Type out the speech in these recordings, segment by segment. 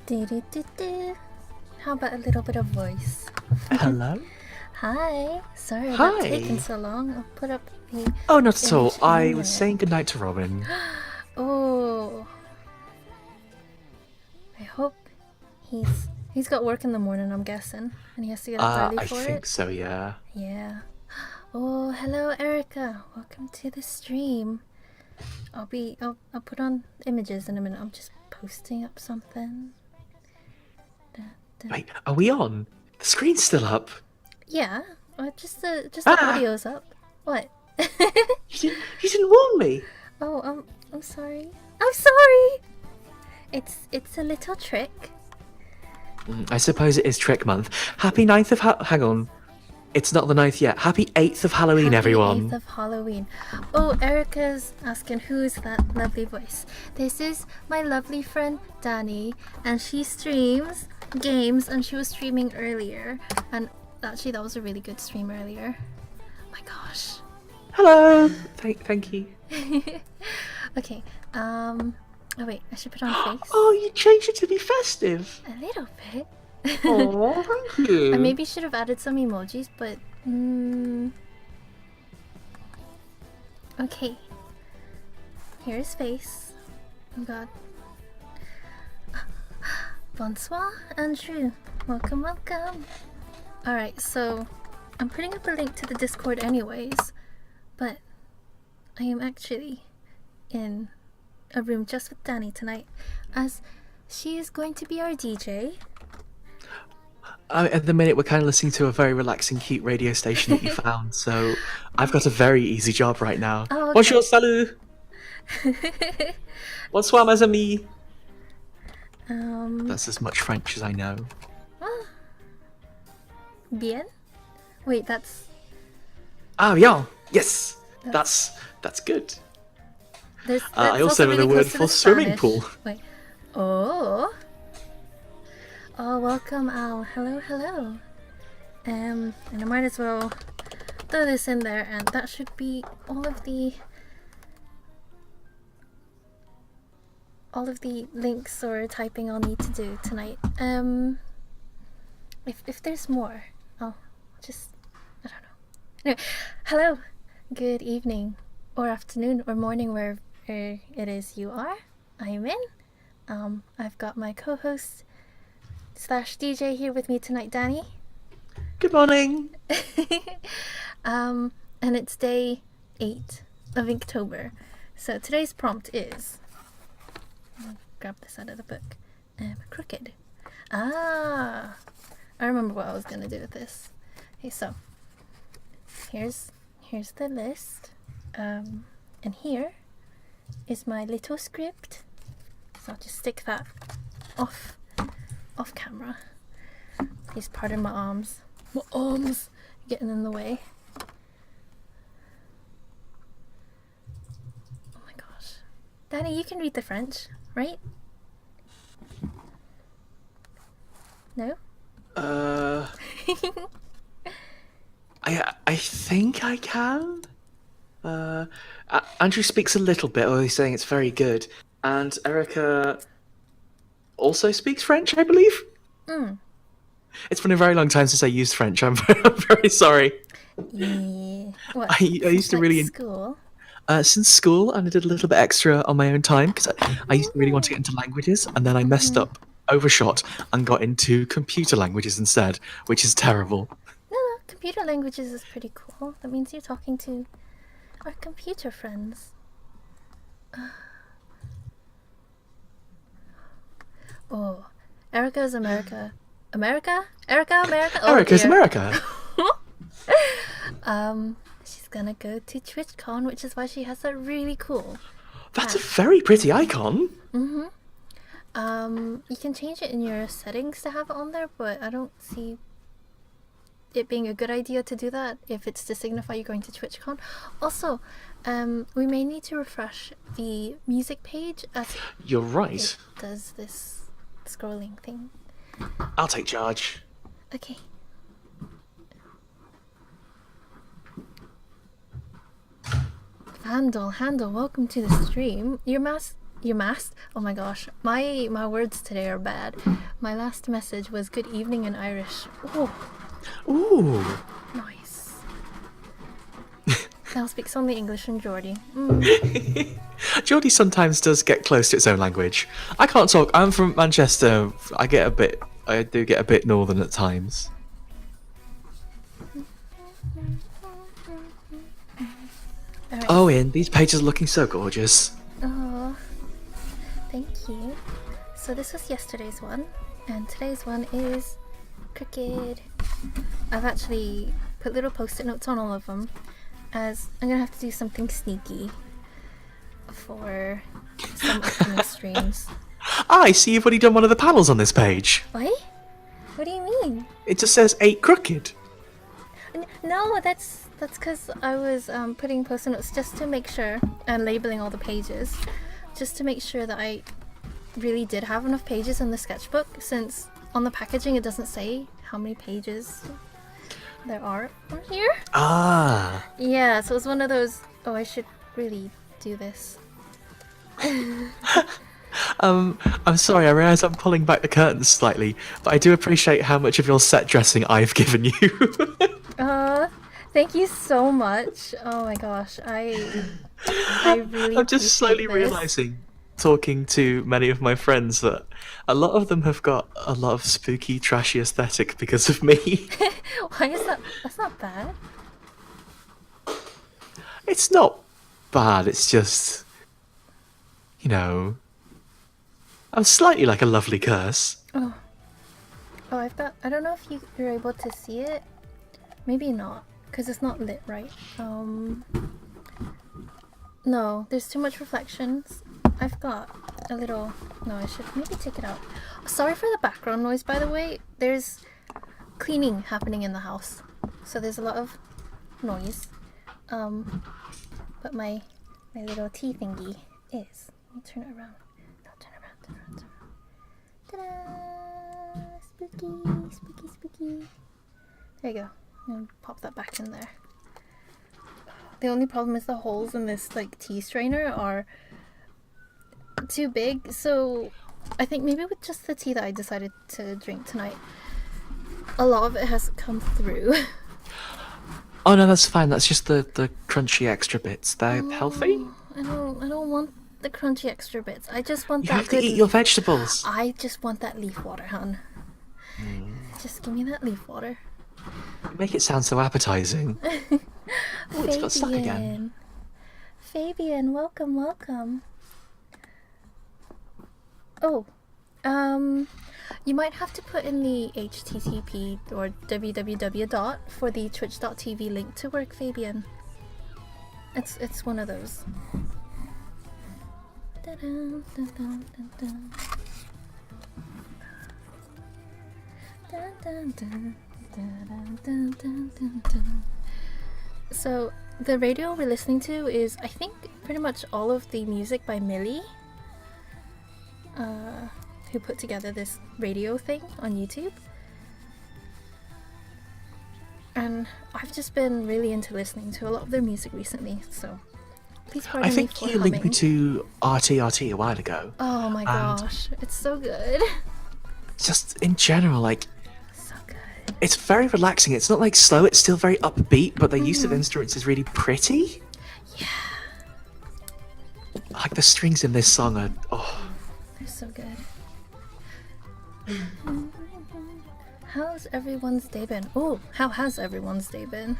Do-do-do-do. How about a little bit of voice? Hello? Hi. Sorry about taking Hi. so long. I'll put up the Oh, not at all. image in a I was minute. saying goodnight to Robin. Oh, I hope he's got work in the morning, I'm guessing, and he has to get up early I for it. think so, yeah. Yeah. Oh, hello, Erica. Welcome to the stream. I'll put on images in a minute. I'm just posting up something. Wait, are we on? The screen's still up. Yeah. Just the Ah! audio's up. What? You didn't warn me. Oh, I'm sorry. I'm sorry. It's a little trick. I suppose it is Trick Month. Happy 9th of hang on. It's not the 9th yet. Happy 8th of Halloween, Happy everyone. 8th of Halloween. Oh, Erica's asking who's that lovely voice. This is my lovely friend Danny, and she streams games, and she was streaming earlier. And actually, that was a really good stream earlier. Oh my gosh. Hello. Thank you. Okay. Oh wait, I should put on face. Oh, you changed it to be festive. A little bit. Oh, thank you. I maybe should have added some emojis, but okay. Here's face. Oh god. Bonsoir, Andrew. Welcome, welcome. Alright, so I'm putting up a link to the Discord anyways, but I am actually in a room just with Danny tonight, as she is going to be our DJ. At the minute, we're kind of listening to a very relaxing, cute radio station that you found, so I've got a very easy job right now. Oh, okay. Bonjour, salut! Bonsoir, mes amis! That's as much French as I know. Bien? Wait, that's... Ah, bien! Yes! That's good. I also know really the word close to for swimming pool. Wait. Oh. Oh, welcome, Al. Hello, hello. And I might as well throw this in there, and that should be all of the links or typing I'll need to do tonight. If there's more, I'll just, I don't know. Anyway, hello, good evening, or afternoon, or morning, wherever it is you are. I'm in. I've got my co-host / DJ here with me tonight, Danny. Good morning! And it's day 8 of Inktober. So today's prompt is... I'll grab this out of the book. Crooked. Ah! I remember what I was going to do with this. Okay, so... Here's the list. And here is my little script. So I'll just stick that off camera. Please pardon my arms. My arms getting in the way. Oh my gosh. Danny, you can read the French, right? No? I think I can. Andrew speaks a little bit, although he's saying it's very good. And Erica also speaks French, I believe. It's been a very long time since I used French. I'm very sorry. Yeah. What? I used to really school. Since school, and I did a little bit extra on my own time because I used to really want to get into languages, and then I messed up, overshot, and got into computer languages instead, which is terrible. No, computer languages is pretty cool. That means you're talking to our computer friends. Oh, Erica's America. America? Erica, America? Oh, Erica's dear. America. She's gonna go to TwitchCon, which is why she has that really cool. That's a very pretty icon. You can change it in your settings to have it on there, but I don't see it being a good idea to do that if it's to signify you're going to TwitchCon. Also, we may need to refresh the music page as You're right. it does this scrolling thing. I'll take charge. Okay. Handle, welcome to the stream. Your You masked? Oh my gosh. My words today are bad. My last message was good evening in Irish. Oh, Ooh. nice. I'll speak only English and Geordie. Geordie sometimes does get close to its own language. I can't talk. I'm from Manchester. I do get a bit northern at times. Alright. Oh, Ian, these pages are looking so gorgeous. Oh, thank you. So this was yesterday's one, and today's one is Crooked. I've actually put little post-it notes on all of them, as I'm gonna have to do something sneaky for some upcoming streams. I see you've already done one of the panels on this page. What? What do you mean? It just says 8 crooked. No, that's because I was putting post-it notes just to make sure, and labeling all the pages, just to make sure that I really did have enough pages in the sketchbook, since on the packaging it doesn't say how many pages there are on here. Ah. Yeah, so it's one of those, oh, I should really do this. I'm sorry, I realise I'm pulling back the curtains slightly, but I do appreciate how much of your set dressing I've given you. Thank you so much. Oh my gosh, I really I'm just slowly appreciate this. realising, talking to many of my friends, that a lot of them have got a lot of spooky, trashy aesthetic because of me. Why is that? That's not bad. It's not bad, it's just, you know, I'm slightly like a lovely curse. Oh, I've got, I don't know if you're able to see it. Maybe not, because it's not lit right. No, there's too much reflections. I've got a little, no, I should maybe take it out. Sorry for the background noise, by the way. There's cleaning happening in the house, so there's a lot of noise. But my little tea thingy is, let me turn it around. No, turn around. Ta-da! Spooky, spooky, spooky. There you go. And pop that back in there. The only problem is the holes in this like tea strainer are too big, so I think maybe with just the tea that I decided to drink tonight, a lot of it has come through. Oh no, that's fine, that's just the crunchy extra bits. They're healthy? I don't want the crunchy extra bits. I just want You that have to good eat your vegetables. I just want that leaf water, hun. Just give me that leaf water. You make it sound so appetizing. Oh, it's got stuck again. Fabian, welcome. Oh, you might have to put in the HTTP or www dot for the twitch.tv link to work, Fabian. It's one of those. Dun, dun, dun, dun, dun. Dun, dun, dun, dun, dun, dun, dun, dun. So the radio we're listening to is, I think, pretty much all of the music by Millie, who put together this radio thing on YouTube. And I've just been really into listening to a lot of their music recently, so please pardon I me think for you linked me humming. to RTRT a while ago. Oh my gosh, it's so good. Just in general, like, So good. it's very relaxing. It's not like slow, it's still very upbeat, but the use of instruments is really pretty. Yeah, Like the strings in this song are, oh. they're so good. How's everyone's day been? Oh, how has everyone's day been?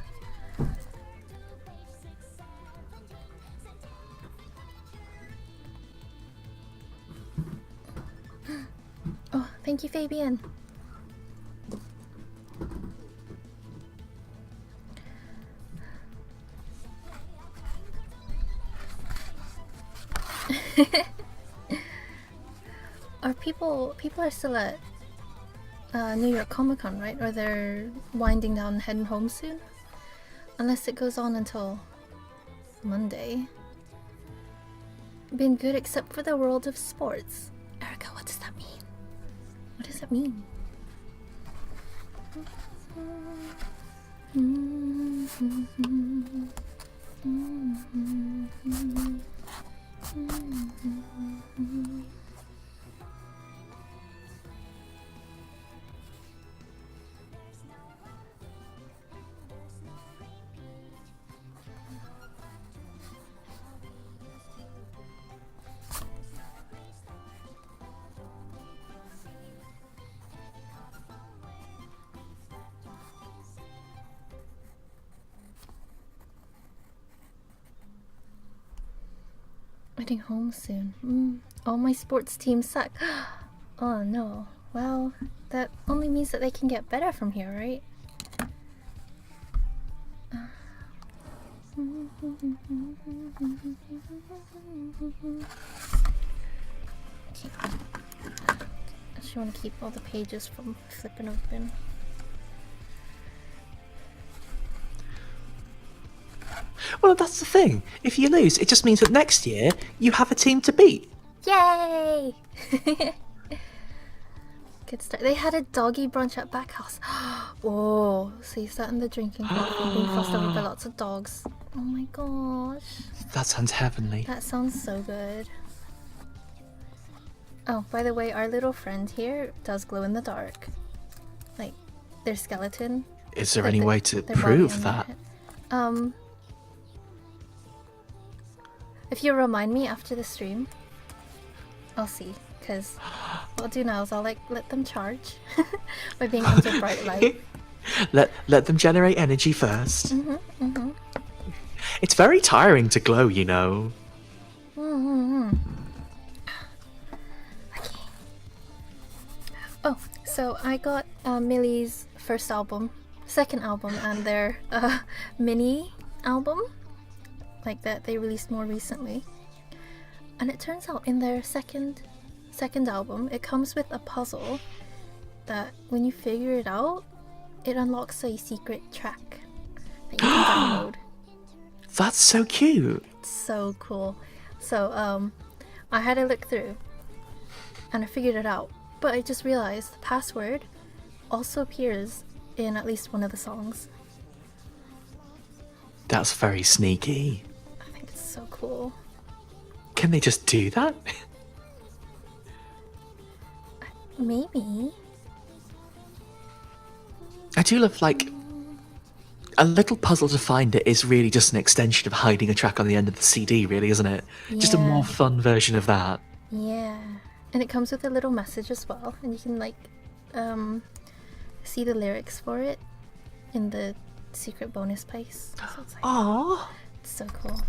Oh, thank you, Fabian. Are people are still at New York Comic Con, right? Or they're winding down and heading home soon? Unless it goes on until Monday. Been good except for the world of sports. Erica, what does that mean? What does that mean? Heading home soon. All my sports teams suck. Oh no. Well, that only means that they can get better from here, right? Okay. I just want to keep all the pages from flipping open. Well, that's the thing. If you lose, it just means that next year you have a team to beat. Yay! Good start. They had a doggy brunch at Backhouse. Oh, so you sat in the drinking coffee being fussed over by lots of dogs. Oh my gosh. That sounds heavenly. That sounds so good. Oh, by the way, our little friend here does glow in the dark. Like, their skeleton. Is there like any way to prove that? If you remind me after the stream, I'll see. Because what I'll do now is I'll let them charge by being under bright light. Let them generate energy first. It's very tiring to glow, you know. Okay. Oh, so I got Millie's first album, second album, and their mini album, like that they released more recently. And it turns out in their second album, it comes with a puzzle that when you figure it out, it unlocks a secret track that you can download. That's so cute. It's so cool. So I had to look through and I figured it out, but I just realized the password also appears in at least one of the songs. That's very sneaky. I think it's so cool. Can they just do that? Maybe. I do love, like, a little puzzle to find it is really just an extension of hiding a track on the end of the CD, really, isn't it? Just a more fun version of that. Yeah. And it comes with a little message as well, and you can, like, see the lyrics for it in the secret bonus place. So it's like, Aww. It's so cool.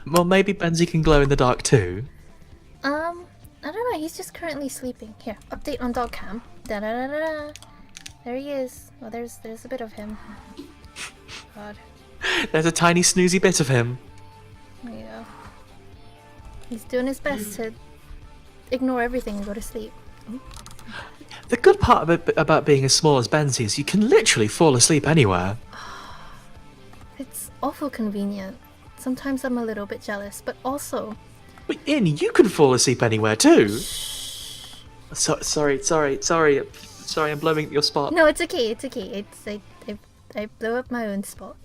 Well, maybe Benzie can glow in the dark too. I don't know, he's just currently sleeping. Here, update on dog cam. Da da da da da. There he is. Well, there's a bit of him. God. There's a tiny snoozy bit of him. There you go. He's doing his best to ignore everything and go to sleep. The good part about being as small as Benzie is you can literally fall asleep anywhere. It's awful convenient. Sometimes I'm a little bit jealous, but also... Wait, In, you can fall asleep anywhere too. Sorry, I'm blowing up your spot. No, it's okay, it's okay. I blew up my own spot.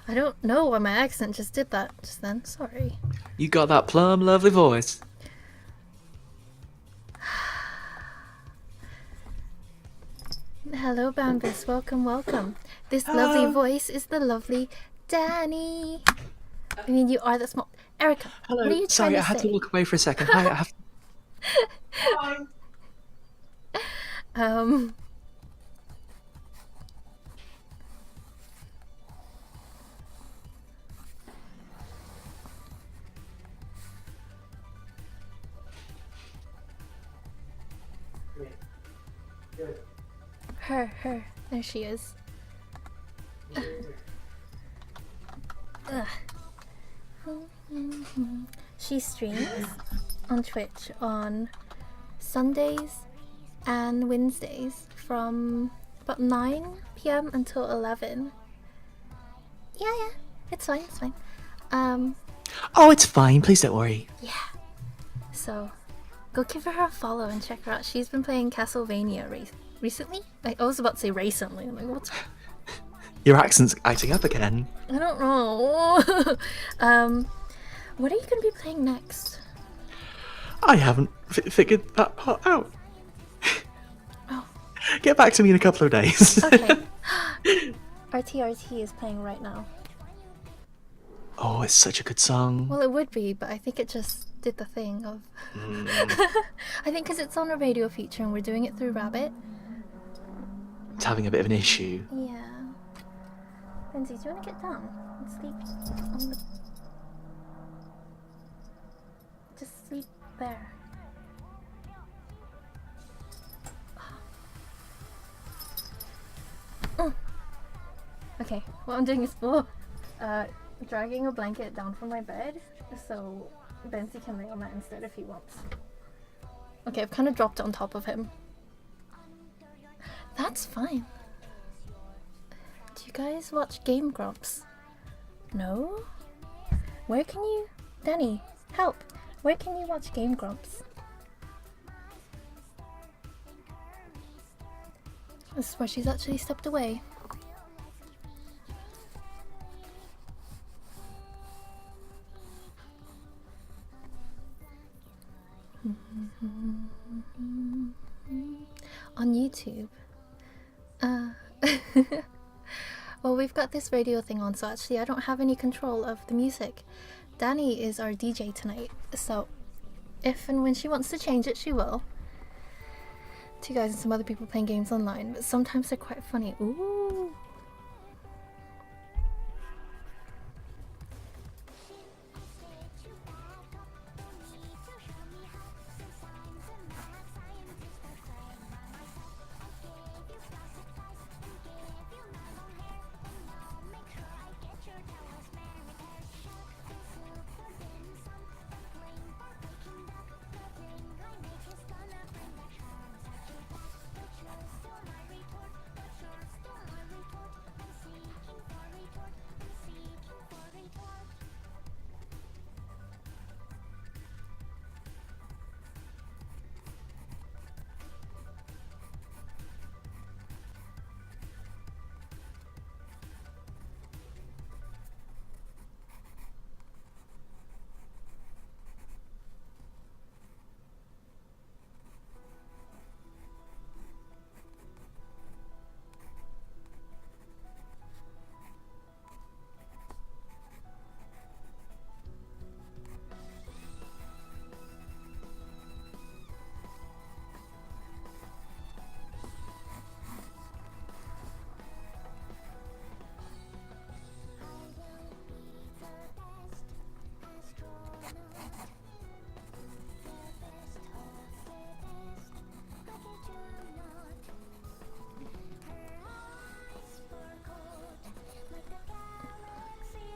I don't know why my accent just did that just then. Sorry. You got that plum lovely voice. Hello, Bambus. Welcome. This lovely voice is the lovely Danny. I mean, you are the small... Erica, Hello. what are you trying Sorry, to I had say? to walk away for a second. Hi, I have... Her. There she is. Ugh. She streams on Twitch on Sundays and Wednesdays from about 9 p.m. until 11. Yeah, it's fine. Oh, it's fine. Please don't worry. Yeah. So, go give her a follow and check her out. She's been playing Castlevania recently? I was about to say recently. I'm like, what's... Your accent's acting up again. I don't know. What are you going to be playing next? I haven't figured that part out. Oh. Get back to me in a couple of days. Okay. RTRT is playing right now. Oh, it's such a good song. Well, it would be, but I think it just did the thing of... I think because it's on a radio feature and we're doing it through Rabbit. It's having a bit of an issue. Yeah. Lindsay, do you want to get down and sleep on the... Just sleep there. Okay, what I'm doing is dragging a blanket down from my bed so Benzie can lay on that instead if he wants. Okay, I've kind of dropped it on top of him. That's fine. Do you guys watch Game Grumps? No? Where can you... Danny, help! Where can you watch Game Grumps? This is where she's actually stepped away. On YouTube. Well, we've got this radio thing on, so actually I don't have any control of the music. Danny is our DJ tonight, so if and when she wants to change it, she will. Two guys and some other people playing games online, but sometimes they're quite funny. Ooh.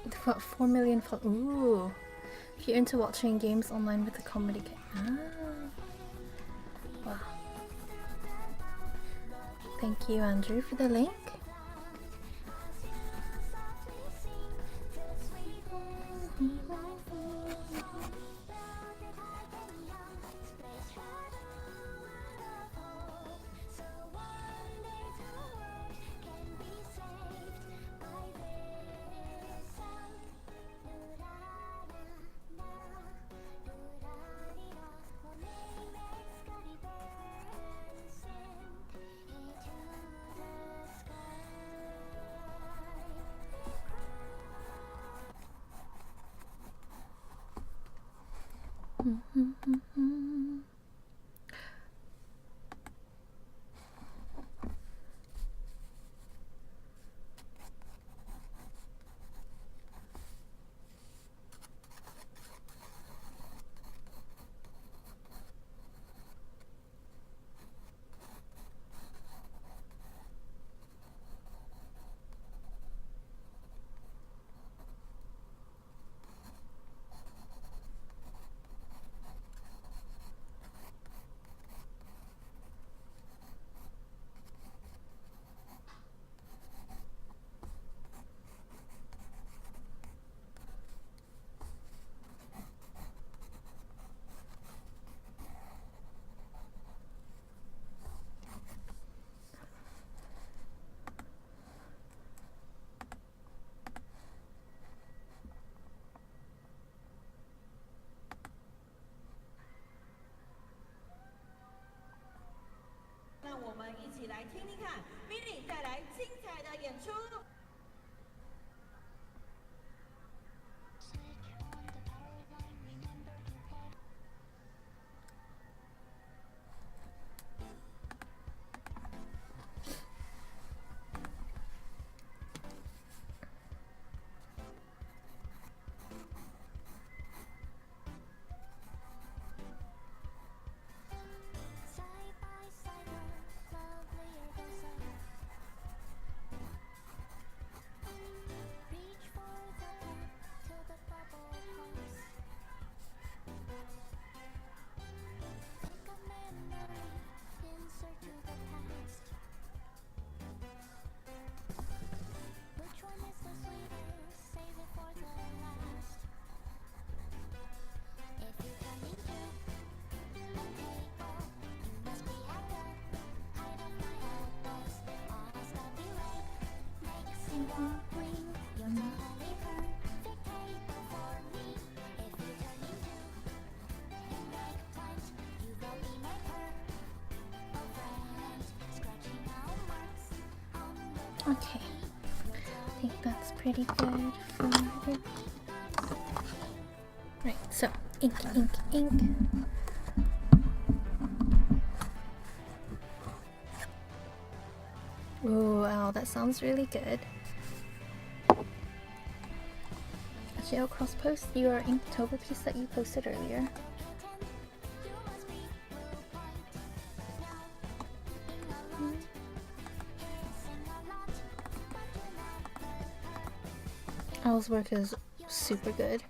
They've got 4 million followers. Ooh. If you're into watching games online with a comedy Wow. Thank you, Andrew, for the link. 一起来听听看 Billy 带来精彩的演出。Okay, I think that's pretty good for it. Right, so ink, ink, ink. Ooh, wow, that sounds really good. Actually, I'll cross-post your Inktober piece that you posted earlier. Al's work is super good.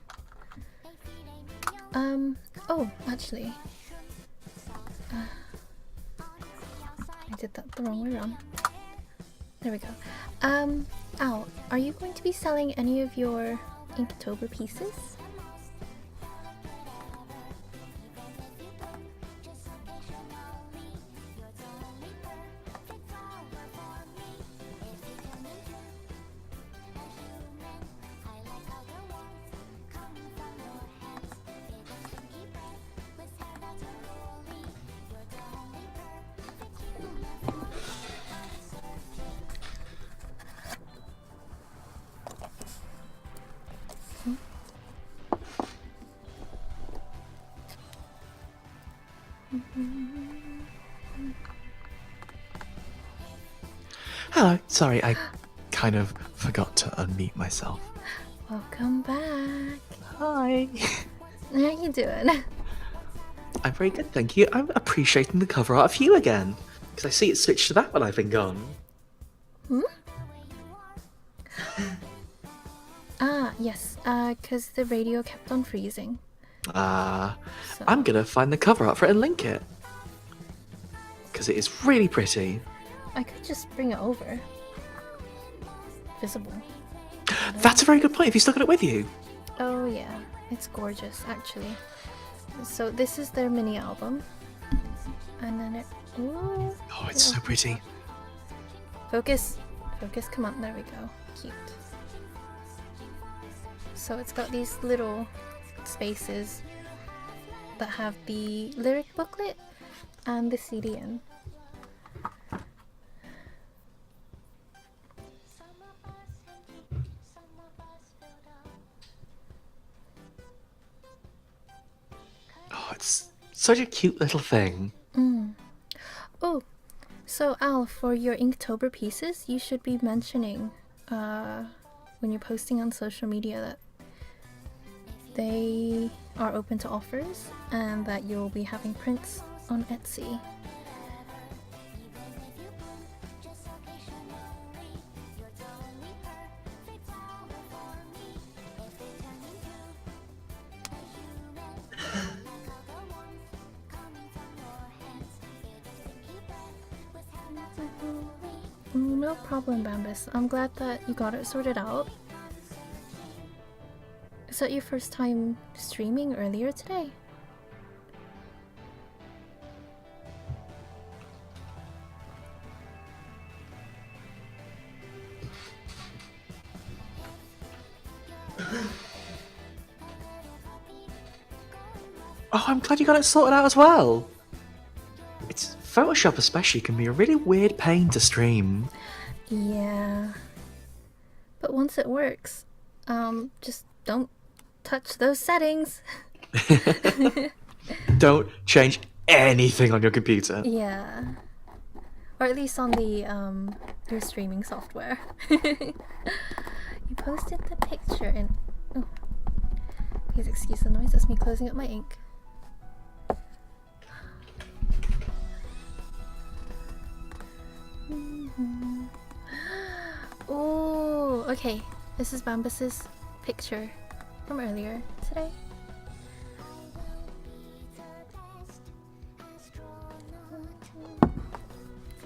Oh, actually, I did that the wrong way around. There we go. Al, are you going to be selling any of your Inktober pieces? Hello, sorry, I kind of forgot to unmute myself. Welcome back. Hi. How you doing? I'm very good, thank you. I'm appreciating the cover art of you again. Because I see it switched to that when I've been gone. Hmm? Yes, because the radio kept on freezing. So. I'm gonna find the cover art for it and link it. Because it is really pretty. I could just bring it over. Visible. That's a very good point. Have you still got it with you? Oh yeah, it's gorgeous actually. So this is their mini album. And then it... Ooh, Oh, it's so pretty. Focus. Focus, come on, there we go. Cute. So it's got these little spaces that have the lyric booklet and the CD in. Oh, it's such a cute little thing. Oh, so Al, for your Inktober pieces, you should be mentioning when you're posting on social media that they are open to offers and that you'll be having prints on Etsy. No problem, Bambus. I'm glad that you got it sorted out. Is that your first time streaming earlier today? Oh, I'm glad you got it sorted out as well. It's Photoshop especially can be a really weird pain to stream. Yeah. But once it works, just don't touch those settings. Don't change anything on your computer. Yeah. Or at least on the your streaming software. You posted the picture in. Oh. Please excuse the noise, that's me closing up my ink. Oh, okay. This is Bambus's picture from earlier today.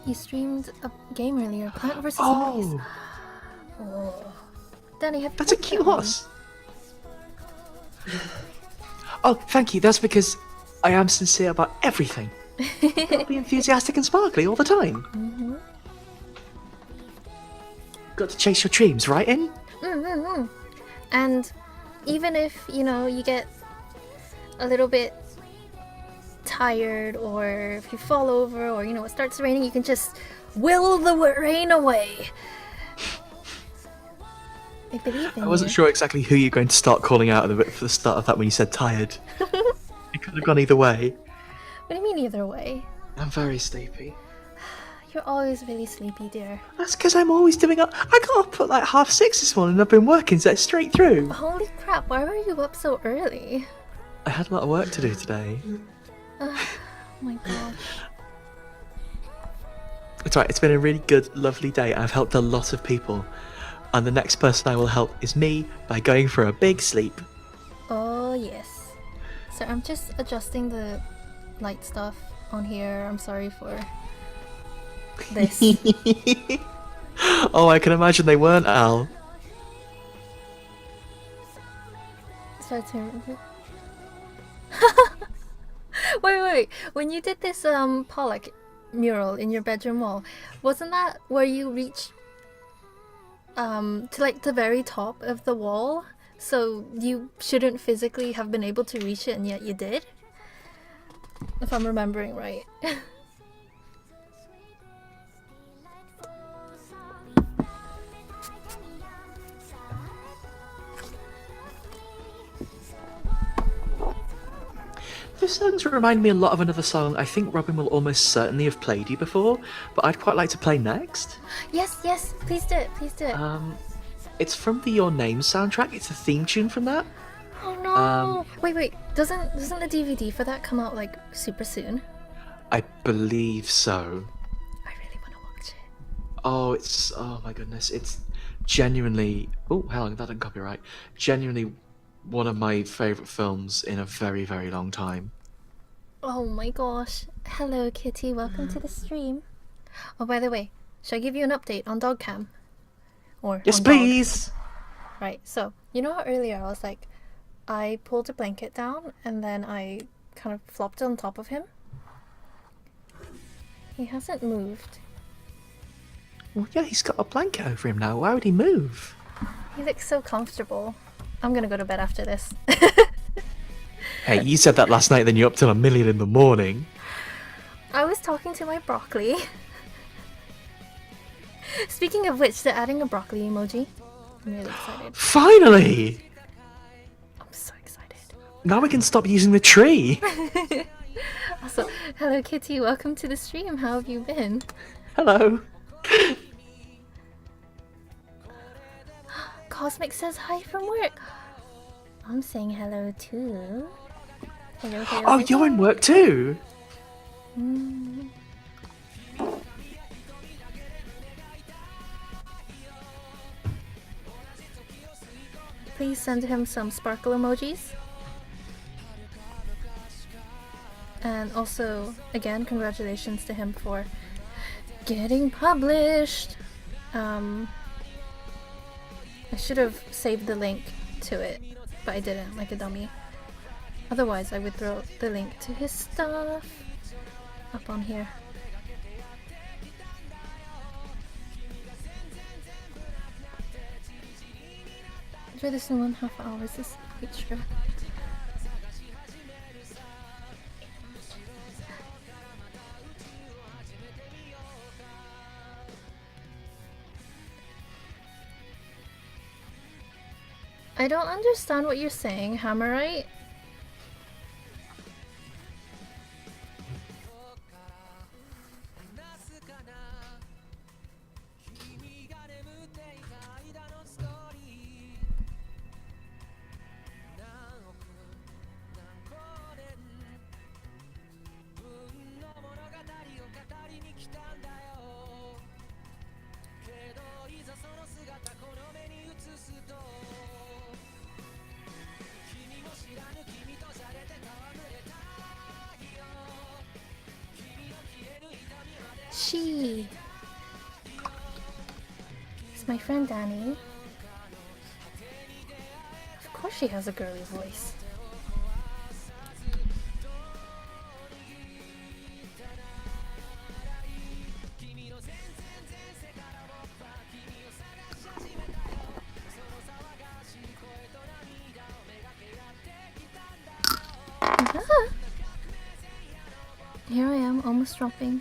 You streamed a game earlier, Plant vs. Zombies. Oh. Danny, have you That's a played cute that one? horse. Oh, thank you. That's because I am sincere about everything. Gotta be enthusiastic and sparkly all the time. Mm-hmm. Got to chase your dreams, right, In? Mm-hmm. And even if, you know, you get a little bit tired, or if you fall over, or, you know, it starts raining, you can just will the rain away. I believe in I wasn't you. sure exactly who you're going to start calling out at the start of that when you said tired. It could have gone either way. What do you mean either way? I'm very sleepy. You're always really sleepy, dear. That's because I'm always doing up. I got up at like 6:30 this morning and I've been working straight through. Holy crap, why were you up so early? I had a lot of work to do today. Oh my gosh. It's right, it's been a really good, lovely day. I've helped a lot of people. And the next person I will help is me by going for a big sleep. Oh yes. So I'm just adjusting the light stuff on here. I'm sorry for this. Oh, I can imagine they weren't, Al. Start to wait. When you did this Pollock mural in your bedroom wall, wasn't that where you reached to like the very top of the wall? So you shouldn't physically have been able to reach it, and yet you did? If I'm remembering right. This song's remind me a lot of another song I think Robin will almost certainly have played you before, but I'd quite like to play next. Yes, please do it, please do it. It's from the Your Name soundtrack. It's a theme tune from that. Oh no! Wait, doesn't the DVD for that come out like super soon? I believe so. I really want to watch it. Oh my goodness, it's genuinely, oh hell, that didn't copyright. Genuinely one of my favourite films in a very, very long time. Oh my gosh. Hello Kitty, welcome to the stream. Oh, by the way, should I give you an update on dog cam? Or Yes, on dog? please! Right, so you know how earlier I was like, I pulled a blanket down and then I kind of flopped on top of him? He hasn't moved. Well, yeah, he's got a blanket over him now. Why would he move? He looks so comfortable. I'm gonna go to bed after this. Hey, you said that last night, then you're up till 1,000,000 in the morning. I was talking to my broccoli. Speaking of which, they're adding a broccoli emoji. I'm really excited. Finally! I'm so excited. Now we can stop using the tree. Also, hello Kitty, welcome to the stream. How have you been? Hello. Cosmic says hi from work. I'm saying hello too. Hello. Oh, you're in work too? Please send him some sparkle emojis. And also, again, congratulations to him for getting published. I should have saved the link to it, but I didn't, like a dummy. Otherwise, I would throw the link to his stuff up on here. Enjoy this in 1.5 hours, this extra. I don't understand what you're saying, Hammerite. She. It's my friend Danny. Of course she has a girly voice. Here I am, almost dropping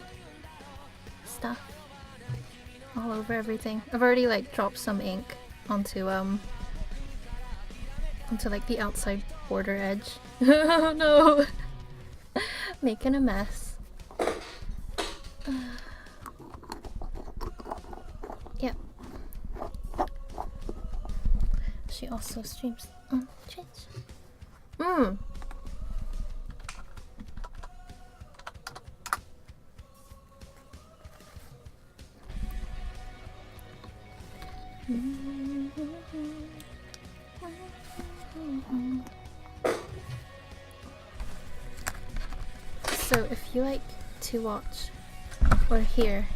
stuff all over everything. I've already like dropped some ink onto like the outside border edge. Oh no! Making a mess. Yep. She also streams on Twitch. So if you like to watch or hear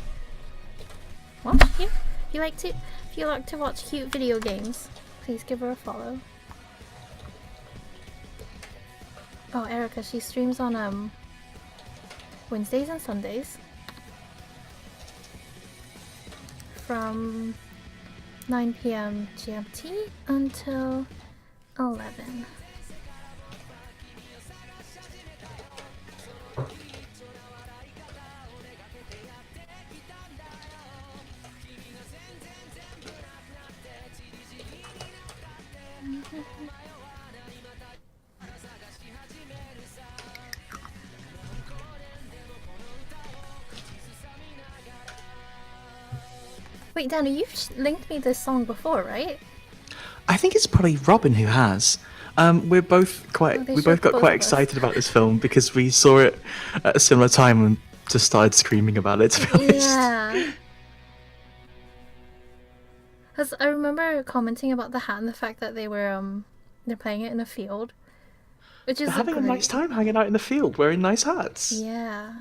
if you like to watch cute video games, please give her a follow. Oh, Erica, she streams on Wednesdays and Sundays from 9 PM GMT until 11. Wait, Danny, you've linked me this song before, right? I think it's probably Robin who has. We both got quite excited about this film because we saw it at a similar time and just started screaming about it, to be honest. Yeah. Because I remember commenting about the hat and the fact that they're playing it in a field, which is They're having a nice time hanging out in the field wearing nice hats. Yeah.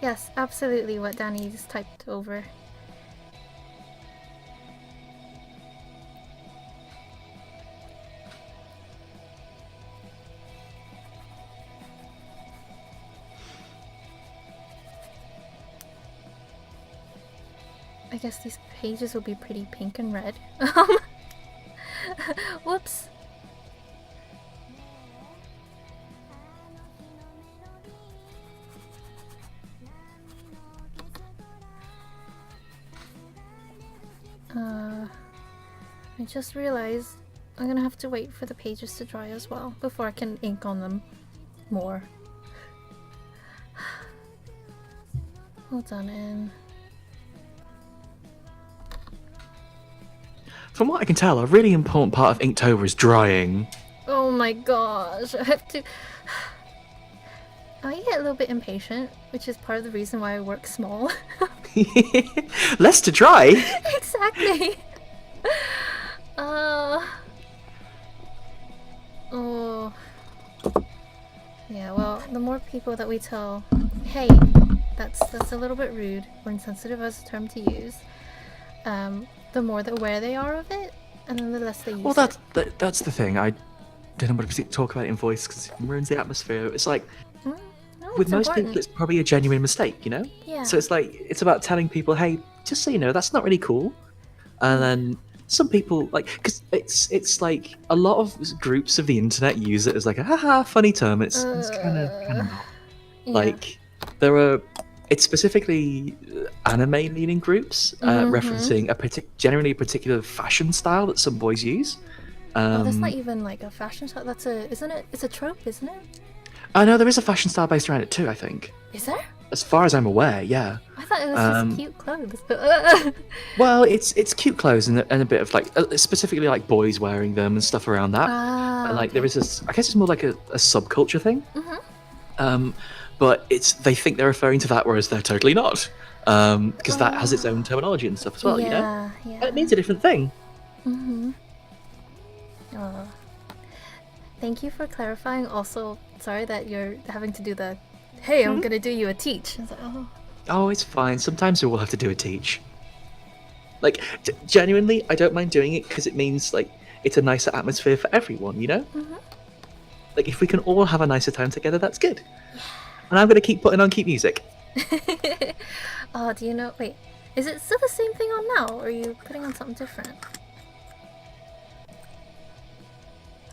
Yes, absolutely what Danny just typed over. I guess these pages will be pretty pink and red. Whoops. I just realized I'm gonna have to wait for the pages to dry as well before I can ink on them more. Hold on in. From what I can tell, a really important part of Inktober is drying. Oh my gosh, I have to... I get a little bit impatient, which is part of the reason why I work small. Less to dry? Exactly! Oh. Yeah, well, the more people that we tell, hey, that's a little bit rude or insensitive as a term to use, the more that aware they are of it, and then the less they use it. Well, that's the thing. I don't know what to talk about it in voice because it ruins the atmosphere. It's like, with most people, it's probably a genuine mistake, you know? Yeah. So it's like, it's about telling people, hey, just so you know, that's not really cool. And then some people like because it's like a lot of groups of the internet use it as like a haha funny term. It's kind of not. Yeah. Like there are it's specifically anime leaning groups referencing generally a particular fashion style that some boys use. Oh, that's not even like a fashion style. Isn't it? It's a trope, isn't it? I know there is a fashion style based around it too. I think, Is there? as far as I'm aware, yeah. I thought it was just cute clothes, but Well, it's cute clothes and a bit of like specifically like boys wearing them and stuff around that. And, like there is this, I guess it's more like a subculture thing. But they think they're referring to that, whereas they're totally not, because that has its own terminology and stuff as well. You know, yeah. and it means a different thing. Oh. Thank you for clarifying. Also, sorry that you're having to do the, hey, I'm gonna do you a teach. I was like, oh. Oh, it's fine. Sometimes we will have to do a teach. Like, genuinely, I don't mind doing it because it means like it's a nicer atmosphere for everyone. You know, like if we can all have a nicer time together, that's good. And I'm gonna keep putting on cute music. Oh, do you know? Wait, is it still the same thing on now, or are you putting on something different?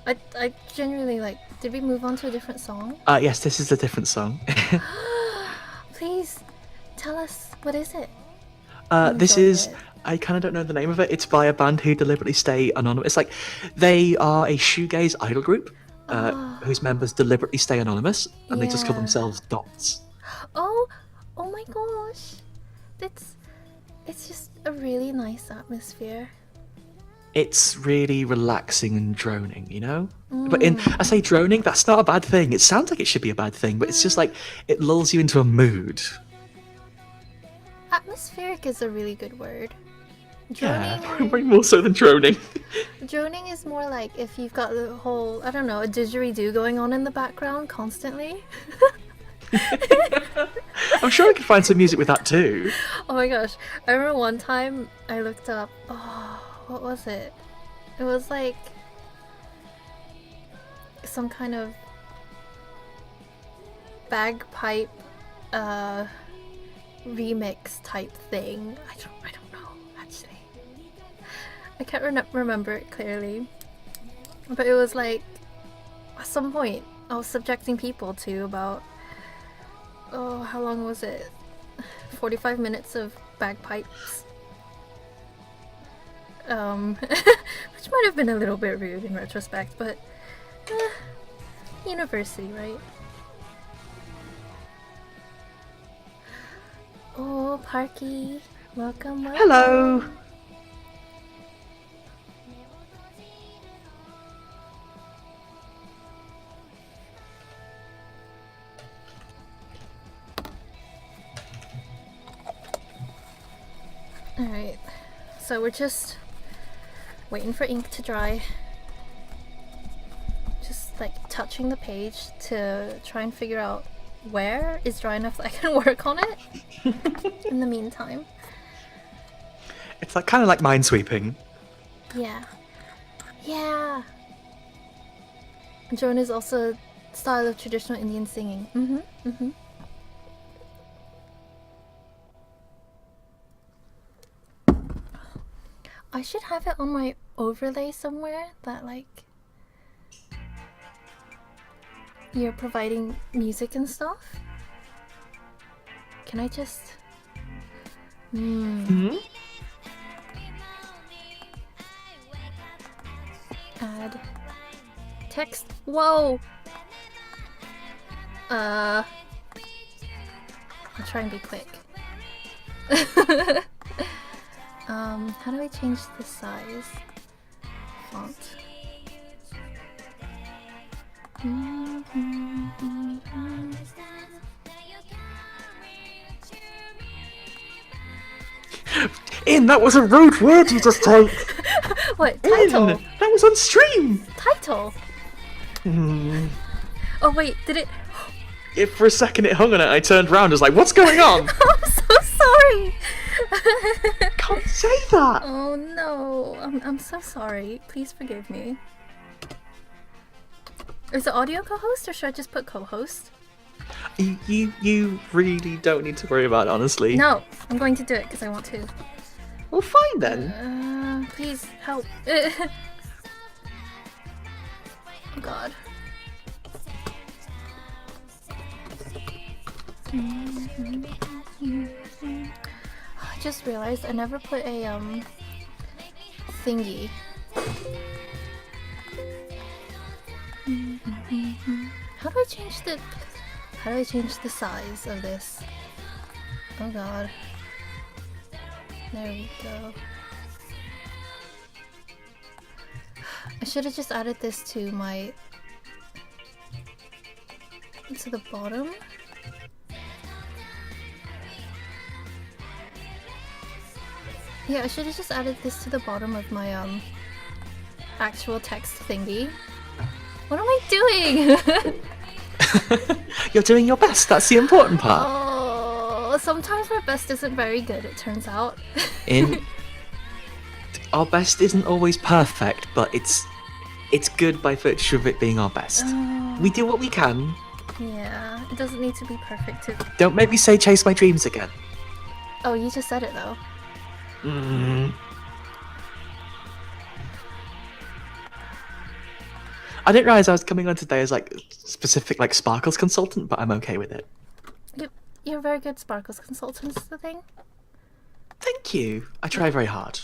I genuinely like. Did we move on to a different song? Yes, this is a different song. Please tell us, what is it? This enjoying is. it. I kind of don't know the name of it. It's by a band who deliberately stay anonymous. Like, they are a shoegaze idol group whose members deliberately stay anonymous, and they just call Yeah. themselves Dots. Oh my gosh, it's just a really nice atmosphere. It's really relaxing and droning, you know? But I say droning, that's not a bad thing. It sounds like it should be a bad thing, but it's just like, it lulls you into a mood. Atmospheric is a really good word. Yeah, Droning, way more so than droning. droning is more like if you've got the whole, I don't know, a didgeridoo going on in the background constantly. I'm sure I could find some music with that too. Oh my gosh, I remember one time I looked up, what was it? It was like some kind of bagpipe remix type thing. I don't know actually. I can't remember it clearly, but it was like at some point I was subjecting people to about how long was it? 45 minutes of bagpipes. Which might have been a little bit rude in retrospect, but university, right? Oh, Parky, welcome. Hello! Alright, so we're just waiting for ink to dry. Just like touching the page to try and figure out where is dry enough that I can work on it in the meantime. It's like kind of like minesweeping. Yeah. Drone is also a style of traditional Indian singing. I should have it on my overlay somewhere that like you're providing music and stuff. Can I just add text? Whoa! I'll try and be quick. How do I change the size? Font. In, that was a rude word you just typed! What? Title? In, that was on stream! Title? Oh wait, did it? If for a second it hung on it, I turned around and was like, what's going on? I'm so sorry! Can't say that! Oh no, I'm so sorry. Please forgive me. Is it audio co-host or should I just put co-host? You really don't need to worry about it, honestly. No, I'm going to do it because I want to. Well, fine then. Please help. Oh god. I just realized I never put a thingy. How do I change the size of this? Oh god. There we go. I should have just added this to the bottom. Yeah, I should have just added this to the bottom of my actual text thingy. What am I doing? You're doing your best. That's the important part. Oh, sometimes my best isn't very good, it turns out. Our best isn't always perfect, but it's good by virtue of it being our best. We do what we can. Yeah, it doesn't need to be perfect to... Don't make me say chase my dreams again. Oh, you just said it though. I didn't realize I was coming on today as like specific like Sparkles consultant, but I'm okay with it. You're a very good Sparkles consultant, is the thing. Thank you. I try very hard.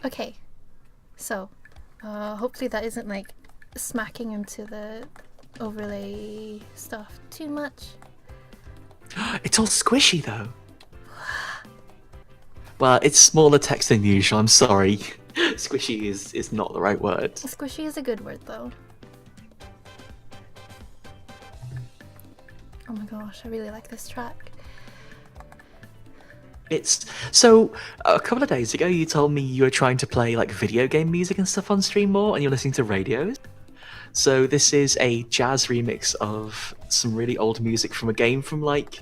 Okay, so hopefully that isn't like smacking into the overlay stuff too much. It's all squishy though. Well, it's smaller text than usual. I'm sorry. Squishy is not the right word. Squishy is a good word though. Oh my gosh, I really like this track. It's so a couple of days ago you told me you were trying to play like video game music and stuff on stream more and you're listening to radios. So this is a jazz remix of some really old music from a game from like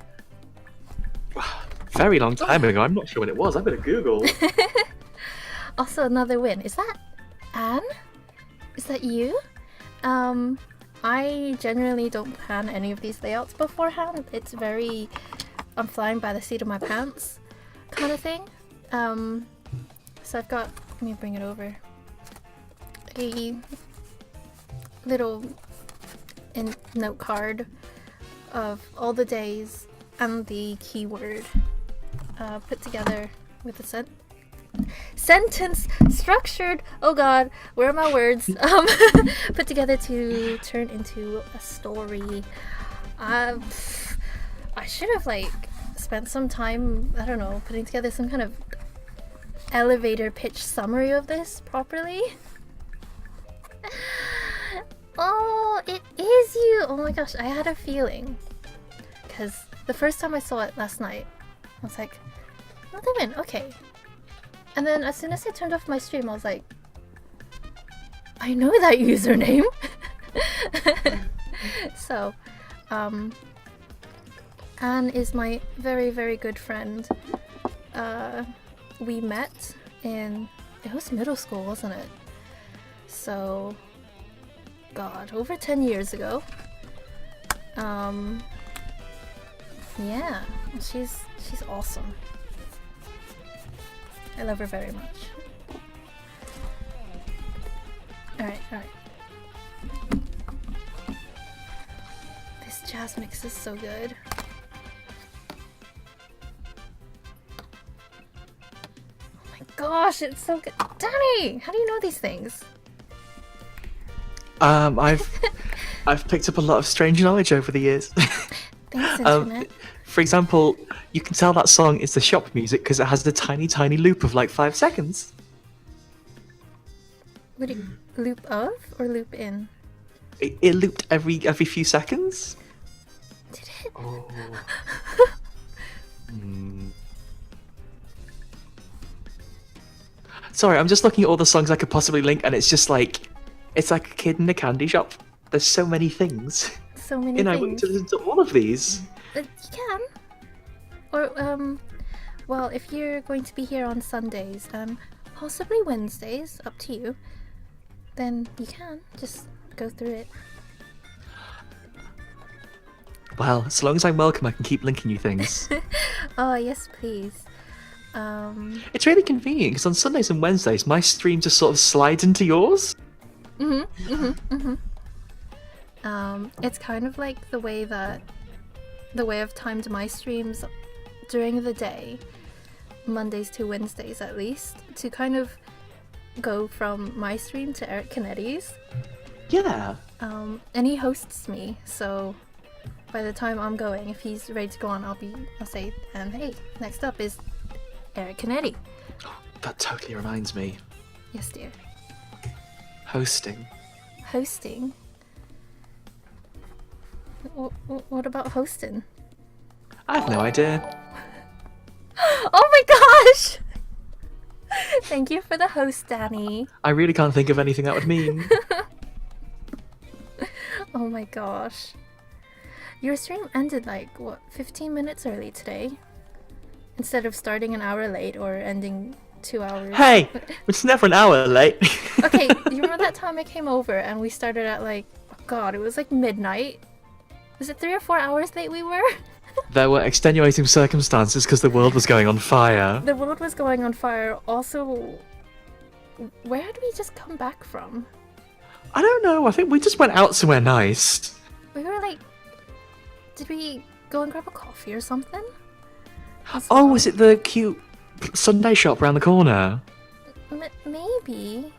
very long time ago. I'm not sure when it was. I'm gonna Google. Also another win. Is that Anne? Is that you? I generally don't plan any of these layouts beforehand. It's very I'm flying by the seat of my pants kind of thing. So I've got, let me bring it over, a little note card of all the days and the keyword put together with a sentence structured, oh god, where are my words, put together to turn into a story. I should have like spent some time, I don't know, putting together some kind of elevator pitch summary of this properly. Oh, it is you! Oh my gosh, I had a feeling. Because the first time I saw it last night, I was like, oh, they win, okay. And then as soon as I turned off my stream, I was like, I know that username! So, Anne is my very, very good friend. We met in, it was middle school, wasn't it? So, god, over 10 years ago. Yeah, she's awesome. I love her very much. Alright. This jazz mix is so good. Oh my gosh, it's so good. Danny, how do you know these things? I've picked up a lot of strange knowledge over the years. Thanks, internet. For example, you can tell that song is the shop music because it has the tiny loop of like 5 seconds. Would it loop of or loop in? It looped every few seconds. Did it? Oh. Sorry, I'm just looking at all the songs I could possibly link, and it's just like it's like a kid in a candy shop. There's so many things. So many and things. I wouldn't listen to all of these. You can. Or, well, if you're going to be here on Sundays, possibly Wednesdays, up to you, then you can just go through it. Well, as long as I'm welcome, I can keep linking you things. Oh, yes, please. It's really convenient because on Sundays and Wednesdays, my stream just sort of slides into yours. It's kind of like the way I've timed my streams during the day, Mondays to Wednesdays at least, to kind of go from my stream to Eric Canetti's. Yeah. And he hosts me, so by the time I'm going, if he's ready to go on, I'll say, hey, next up is Eric Canetti. That totally reminds me. Yes, dear. Hosting. Hosting? What about hosting? I have no idea. Oh my gosh! Thank you for the host, Danny. I really can't think of anything that would mean. Oh my gosh. Your stream ended like, 15 minutes early today? Instead of starting an hour late or ending 2 hours. Hey! It's never an hour late. Okay, you remember that time I came over and we started at like, oh god, it was like midnight? Was it 3 or 4 hours late we were? There were extenuating circumstances because the world was going on fire. The world was going on fire. Also, where did we just come back from? I don't know, I think we just went out somewhere nice. We were like, did we go and grab a coffee or something? Oh, was it the cute Sunday shop around the corner? Maybe.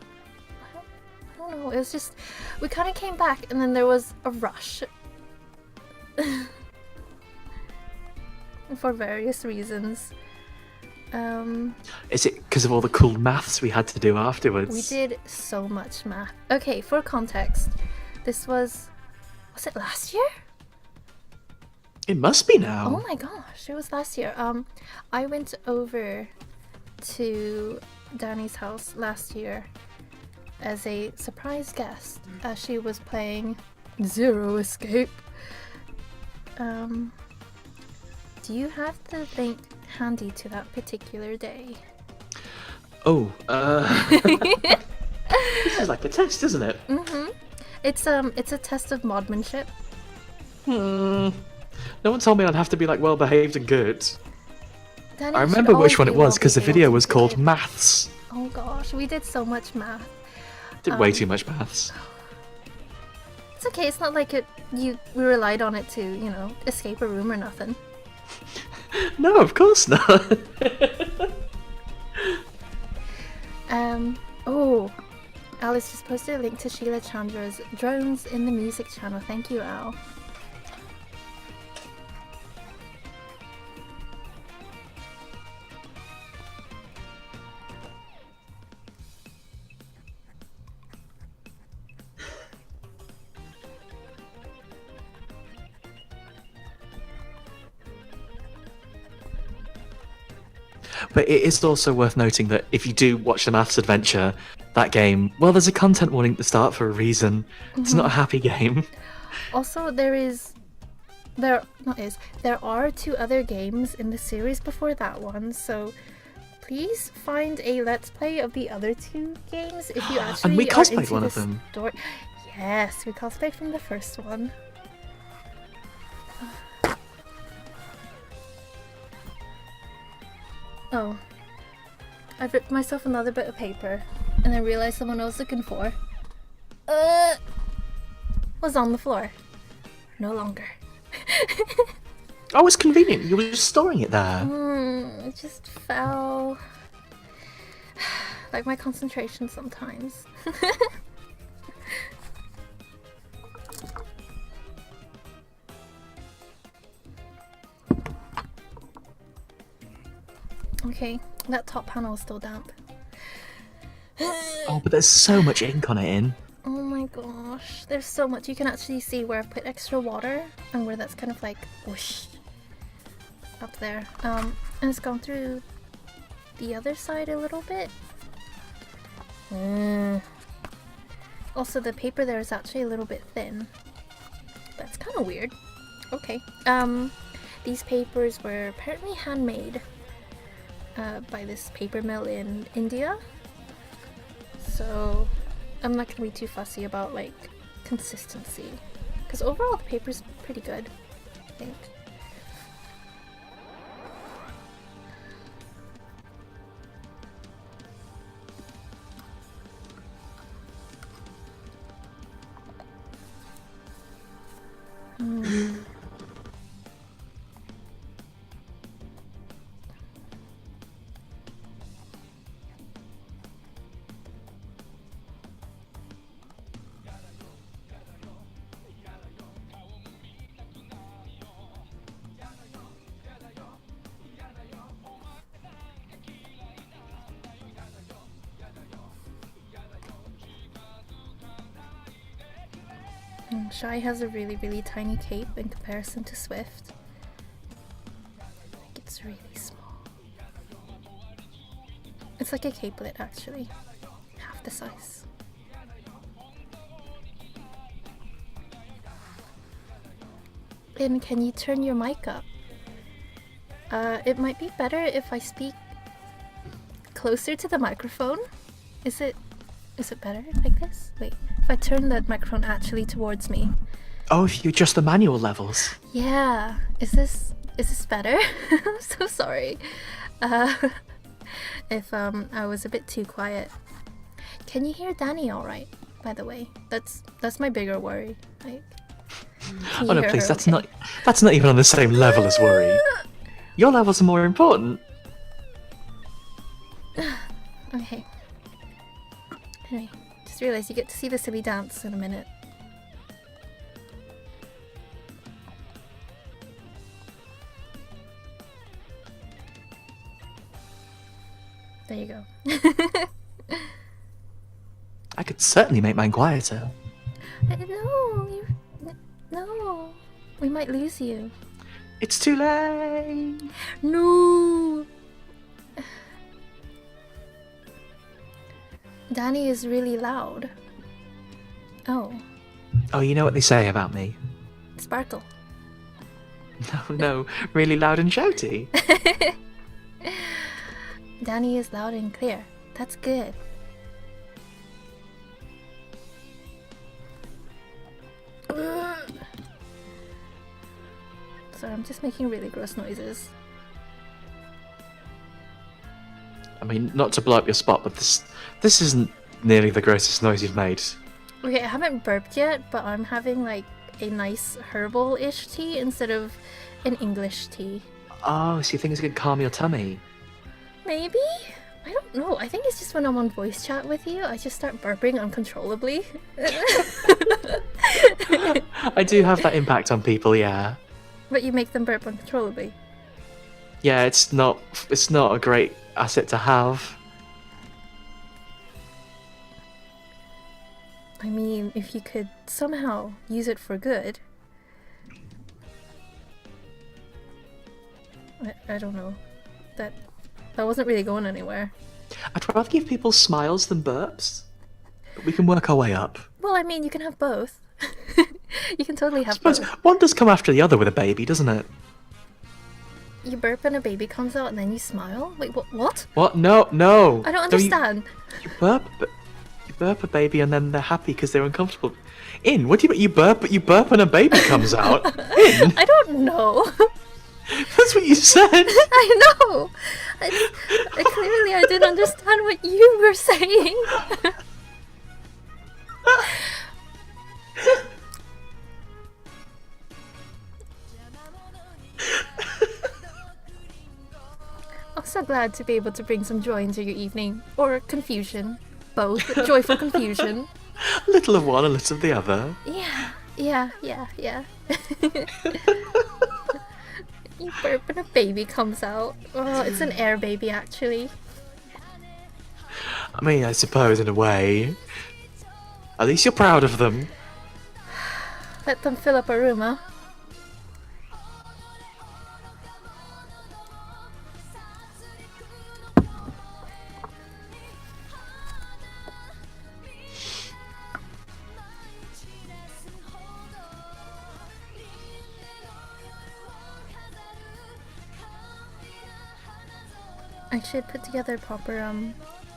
I don't know. It was just, we kind of came back and then there was a rush. For various reasons. Is it because of all the cool maths we had to do afterwards? We did so much math. Okay, for context, this was it last year? It must be now. Oh my gosh, it was last year. I went over to Danny's house last year as a surprise guest as she was playing Zero Escape. Do you have the link handy to that particular day? Oh, this is like a test, isn't it? Mm-hmm. It's a test of modmanship. No one told me I'd have to be like well behaved and good. Danny I should remember which always one be it was because the well-behaved video and was called good. Maths. Oh gosh, we did so much math. Did way too much maths. It's okay, it's not like we relied on it to, escape a room or nothing. No, of course not. Oh, Alice just posted a link to Sheila Chandra's Drones in the Music channel. Thank you, Al. But it is also worth noting that if you do watch the Maths Adventure, that game, well, there's a content warning at the start for a reason. It's not a happy game. Also, there are 2 other games in the series before that one, so please find a Let's Play of the other 2 games if you actually And we are cosplayed into one the of them. story. Yes, we cosplayed from the first one. Oh, I've ripped myself another bit of paper, and I realized someone I was looking for was on the floor. No longer. Oh, it's convenient. You were just storing it there. It just fell. Like my concentration sometimes. Okay, that top panel is still damp. Oh, but there's so much ink on it in. Oh my gosh, there's so much. You can actually see where I've put extra water and where that's kind of like whoosh up there. And it's gone through the other side a little bit. Also, the paper there is actually a little bit thin. That's kind of weird. Okay. These papers were apparently handmade by this paper mill in India. So I'm not gonna be too fussy about like consistency, because overall the paper's pretty good, I think. Shy has a really, really tiny cape in comparison to Swift. Like, it's really small. It's like a capelet, actually. Half the size. And can you turn your mic up? It might be better if I speak closer to the microphone. Is it better like this? Wait, if I turn the microphone actually towards me. Oh, if you adjust the manual levels. Yeah. Is this better? I'm so sorry. If I was a bit too quiet. Can you hear Danny all right? By the way, that's my bigger worry. Like, Oh no, please, that's not even on the same level as worry. Your levels are more important. Okay. Anyway, just realized you get to see the silly dance in a minute. There you go. I could certainly make mine quieter. No, we might lose you. It's too late. No. Danny is really loud. Oh, Oh, you know what they say about me? Sparkle. No, really loud and shouty. Danny is loud and clear. That's good. Sorry, I'm just making really gross noises. I mean, not to blow up your spot, but this isn't nearly the grossest noise you've made. Okay, I haven't burped yet, but I'm having like a nice herbal-ish tea instead of an English tea. Oh, so you think it's gonna calm your tummy? Maybe? I don't know. I think it's just when I'm on voice chat with you, I just start burping uncontrollably. I do have that impact on people, yeah. But you make them burp uncontrollably. Yeah, it's not a great asset to have. I mean, if you could somehow use it for good. I don't know. That wasn't really going anywhere. I'd rather give people smiles than burps. But we can work our way up. Well, I mean, you can have both. You can totally I have suppose both. one does come after the other with a baby, doesn't it? You burp and a baby comes out and then you smile? Wait, what? What? No. I don't No, understand. you burp a baby and then they're happy because they're uncomfortable. What do you mean? You burp and a baby comes out? I don't know. That's what you said. I know. Clearly, I didn't understand what you were saying. I'm so glad to be able to bring some joy into your evening. Or confusion. Both. Joyful confusion. A little of one, a little of the other. Yeah. You burp and a baby comes out. Oh, it's an air baby, actually. I mean, I suppose in a way. At least you're proud of them. Let them fill up a room, huh? I should put together proper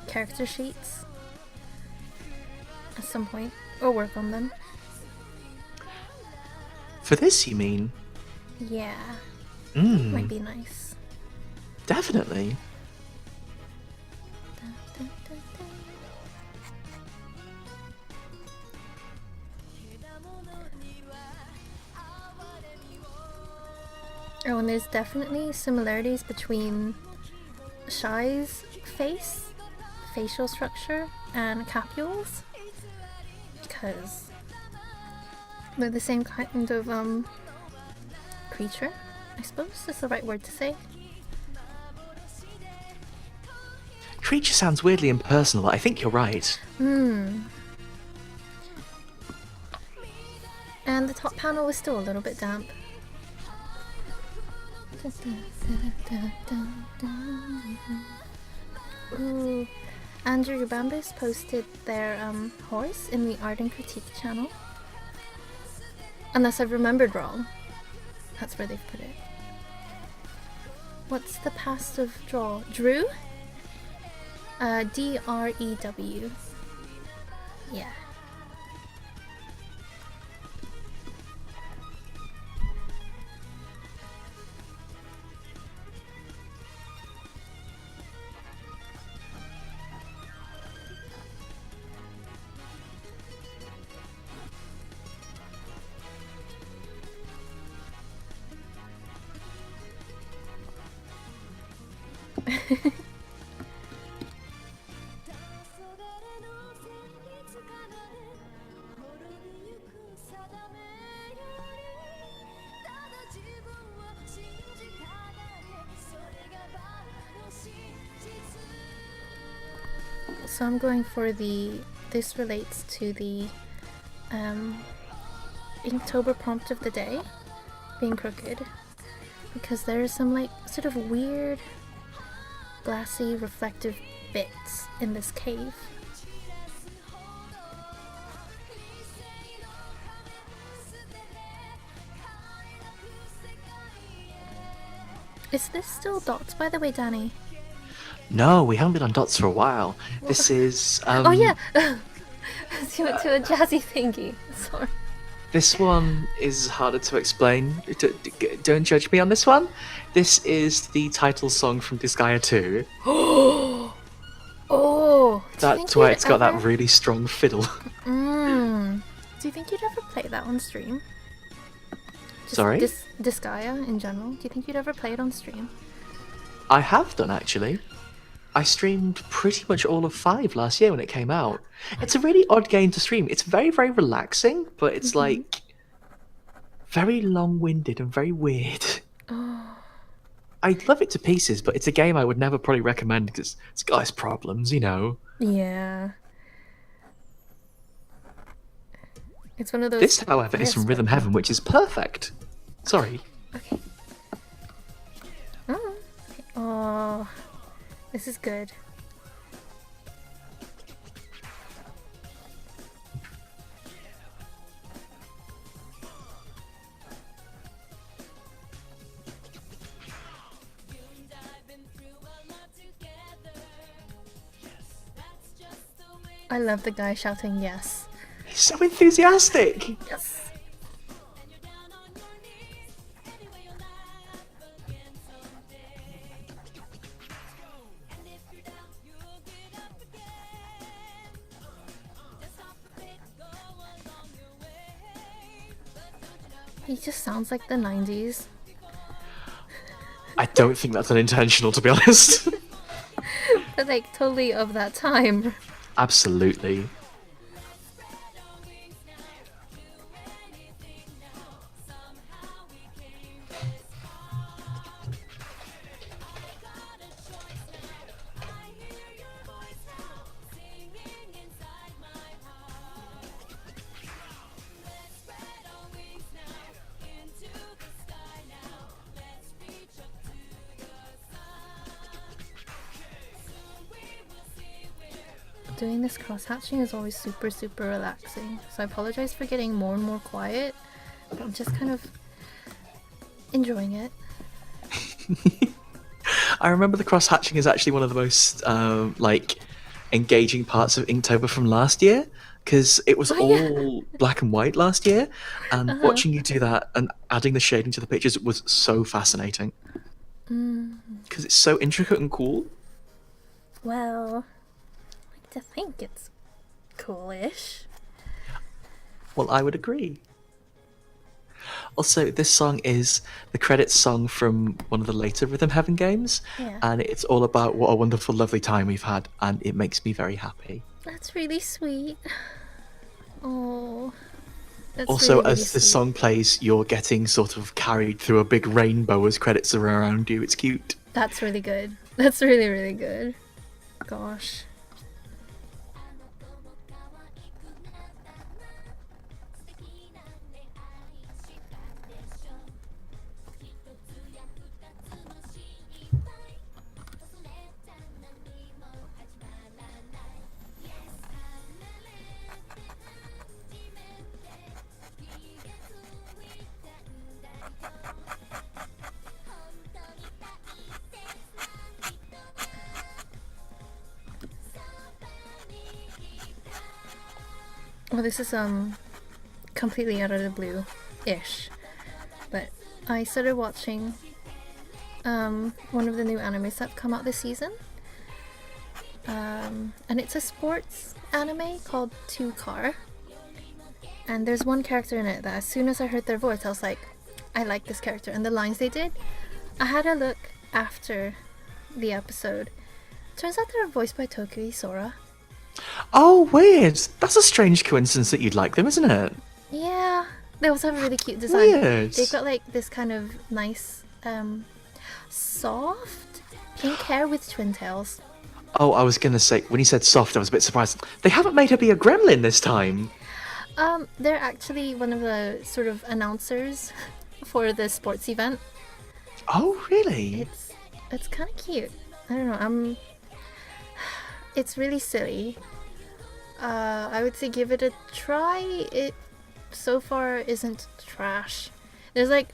character sheets at some point, or work on them. For this, you mean? Yeah, Mm, might be nice. definitely. Oh, and there's definitely similarities between Shy's facial structure, and Capule's, because they're the same kind of creature, I suppose is the right word to say. Creature sounds weirdly impersonal. I think you're right. And the top panel was still a little bit damp. Ooh. Andrew Bambus posted their horse in the Art and Critique channel. Unless I've remembered wrong. That's where they've put it. What's the past of draw? Drew? D-R-E-W. Yeah. So I'm going for this relates to the Inktober prompt of the day, being crooked, because there are some like sort of weird glassy reflective bits in this cave. Is this still dots, by the way, Danny? No, we haven't been on dots for a while. This is oh yeah! So you went to a jazzy thingy. Sorry. This one is harder to explain. Don't judge me on this one. This is the title song from Disgaea 2. Oh! That's why it's got that really strong fiddle. Do you think you'd ever play that on stream? Just Sorry? Disgaea in general. Do you think you'd ever play it on stream? I have done, actually. I streamed pretty much all of 5 last year when it came out. It's a really odd game to stream. It's very, very relaxing, but it's like very long-winded and very weird. I love it to pieces, but it's a game I would never probably recommend because it's got its problems, you know. Yeah. It's one of those... This, however, is from Rhythm Heaven, which is perfect. Sorry. Okay. Oh. Oh. This is good. I love the guy shouting yes. He's so enthusiastic. Yes. He just sounds like the 90s. I don't think that's unintentional, to be honest. But like totally of that time. Absolutely. Doing this cross-hatching is always super, super relaxing. So I apologize for getting more and more quiet, but I'm just kind of enjoying it. I remember the cross-hatching is actually one of the most like engaging parts of Inktober from last year, because it was all black and white last year, and watching you do that and adding the shading to the pictures was so fascinating. Because it's so intricate and cool. Well, I like to think it's coolish. Well, I would agree. Also, this song is the credits song from one of the later Rhythm Heaven games, and it's all about what a wonderful, lovely time we've had, and it makes me very happy. That's really sweet. Oh. Also, really, really as the sweet. song plays, you're getting sort of carried through a big rainbow as credits are around you. It's cute. That's really good. That's really, really good. Gosh. Well, this is completely out of the blue ish. But I started watching one of the new animes that have come out this season. And it's a sports anime called Two Car. And there's one character in it that as soon as I heard their voice, I was like, I like this character. And the lines they did, I had a look after the episode. Turns out they're voiced by Toku Sora. Oh, weird. That's a strange coincidence that you'd like them, isn't it? Yeah. They also have a really cute design. Weird. They've got like this kind of nice, soft pink hair with twin tails. Oh, I was going to say, when you said soft, I was a bit surprised. They haven't made her be a gremlin this time. They're actually one of the sort of announcers for the sports event. Oh, really? It's kind of cute. I don't know. It's really silly. I would say give it a try. It so far isn't trash. There's like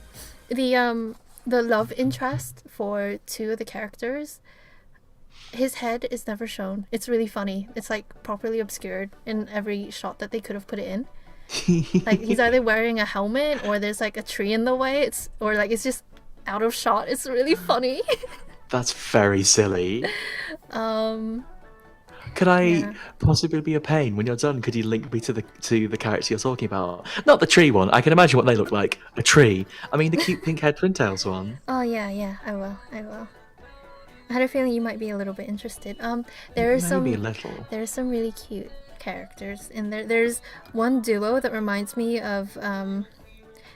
the love interest for two of the characters. His head is never shown. It's really funny. It's like properly obscured in every shot that they could have put it in. Like he's either wearing a helmet or there's like a tree in the way. It's just out of shot. It's really funny. That's very silly. Could I possibly be a pain when you're done? Could you link me to the character you're talking about? Not the tree one. I can imagine what they look like. A tree. I mean the cute pink haired twin tails one. Oh yeah, I will. I had a feeling you might be a little bit interested. There are Maybe a little. There's some really cute characters in there. There's one duo that reminds me of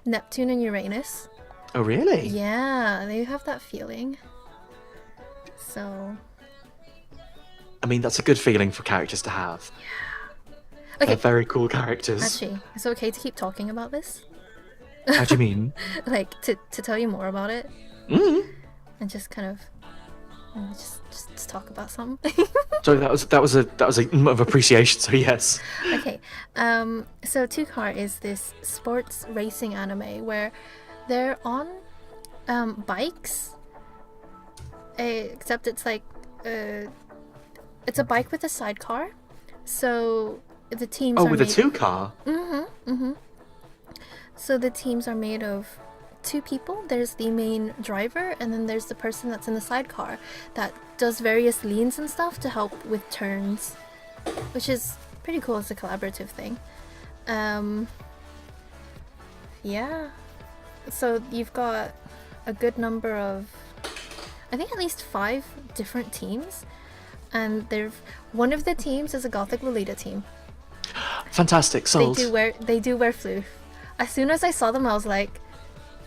Neptune and Uranus. Oh really? Yeah, they have that feeling. So I mean, that's a good feeling for characters to have. yeah. They're Okay. very cool characters. Actually, is it okay to keep talking about this? How do you mean? Like to tell you more about it Mm. and just kind of just talk about something. So that was a of appreciation. So yes. Okay, so Two Car is this sports racing anime where they're on bikes, except it's like it's a bike with a sidecar. So the teams Oh, are with a two car. So the teams are made of two people. There's the main driver, and then there's the person that's in the sidecar that does various leans and stuff to help with turns, which is pretty cool. It's a collaborative thing. Yeah. So you've got a good number of, I think at least 5 different teams, and one of the teams is a Gothic Lolita team. Fantastic. Sold. They do wear floof. As soon as I saw them, I was like,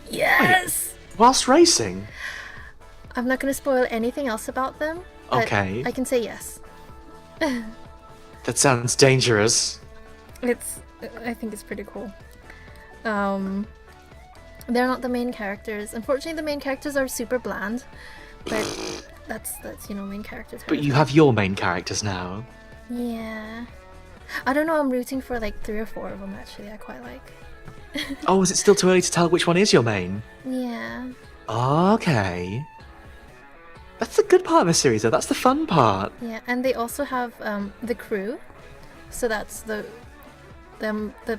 yes! Whilst racing. I'm not going to spoil anything else about them, but Okay. I can say yes. That sounds dangerous. I think it's pretty cool. They're not the main characters. Unfortunately, the main characters are super bland, but that's main character territory. But you have your main characters now. Yeah. I don't know, I'm rooting for like 3 or 4 of them actually. I quite like. Oh, is it still too early to tell which one is your main? Yeah. Okay. That's the good part of the series, though. That's the fun part. Yeah, and they also have the crew. So that's the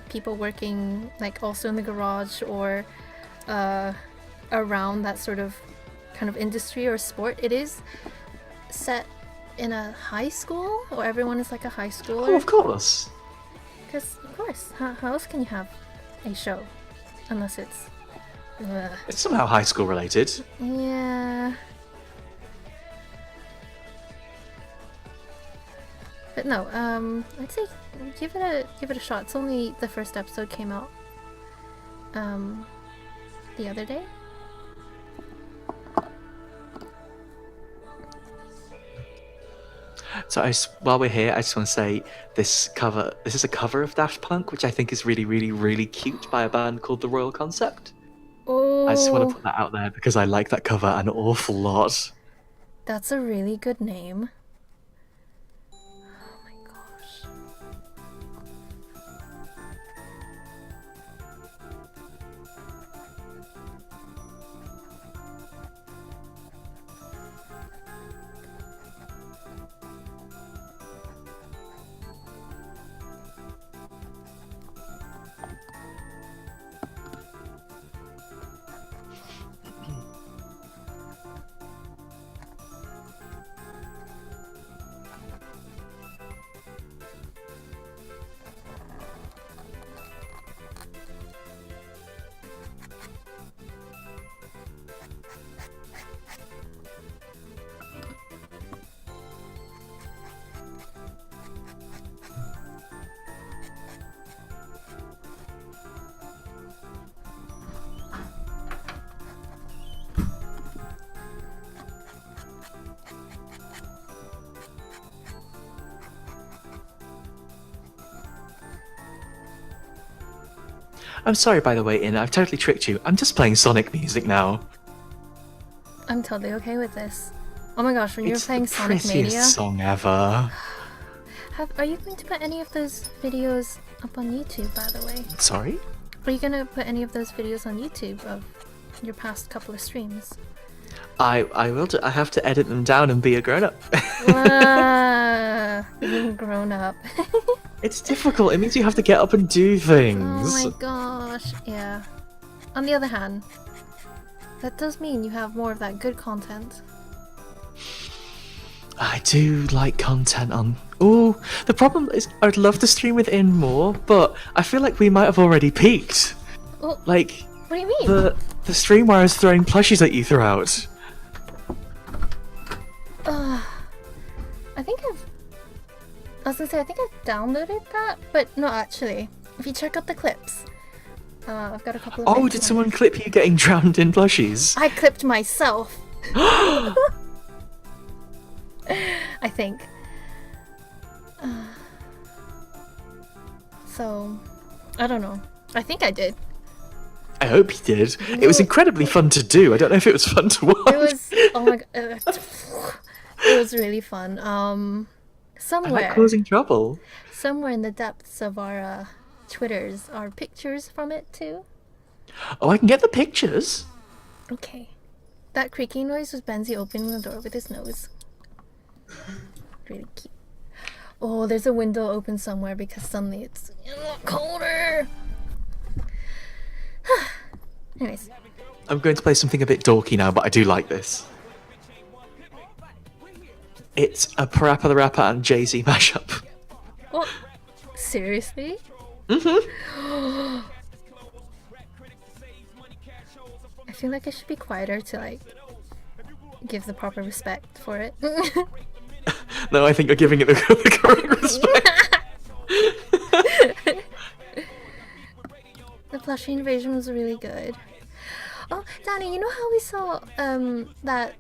people working like also in the garage or around that sort of kind of industry or sport. It is set in a high school, or everyone is like a high schooler. Oh, of course. Because of course, how else can you have a show unless it's It's somehow high school related. yeah. But no, I'd say give it a shot. It's only the first episode came out the other day. So while we're here, I just want to say this is a cover of Daft Punk, which I think is really, really, really cute by a band called The Royal Concept. Oh, I just want to put that out there because I like that cover an awful lot. that's a really good name. Oh my gosh. I'm sorry, by the way, In. I've totally tricked you. I'm just playing Sonic music now. I'm totally okay with this. Oh my gosh, when you were It's playing the Sonic prettiest Mania, song ever. are you going to put any of those videos up on YouTube, by the way? Sorry? Are you gonna put any of those videos on YouTube of your past couple of streams? I will. I have to edit them down and be a grown-up. Being grown up. It's difficult. It means you have to get up and do things. Oh my gosh, yeah. On the other hand, that does mean you have more of that good content. I do like content on. Oh, the problem is I'd love to stream with In more, but I feel like we might have already peaked. Well, Like what do you mean? the stream where I was throwing plushies at you throughout. I think I was gonna say, I think I've downloaded that, but no, actually. If you check out the clips, I've got a couple of. Oh, did someone clip you getting drowned in plushies? I clipped myself. I think. So, I don't know. I think I did. I hope you did. It was incredibly fun to do. I don't know if it was fun to watch. It was. Oh my god. It was really fun. I Somewhere. like causing trouble. Somewhere in the depths of our Twitters are pictures from it too. Oh, I can get the pictures. Okay. That creaking noise was Benzie opening the door with his nose. Really cute. Oh, there's a window open somewhere because suddenly it's a lot colder. Anyways. I'm going to play something a bit dorky now, but I do like this. It's a Parappa the Rapper and Jay-Z mashup. Oh, seriously? Mm-hmm. I feel like I should be quieter to like give the proper respect for it. No, I think you're giving it the correct respect. The plushie invasion was really good. Oh, Danny, you know how we saw that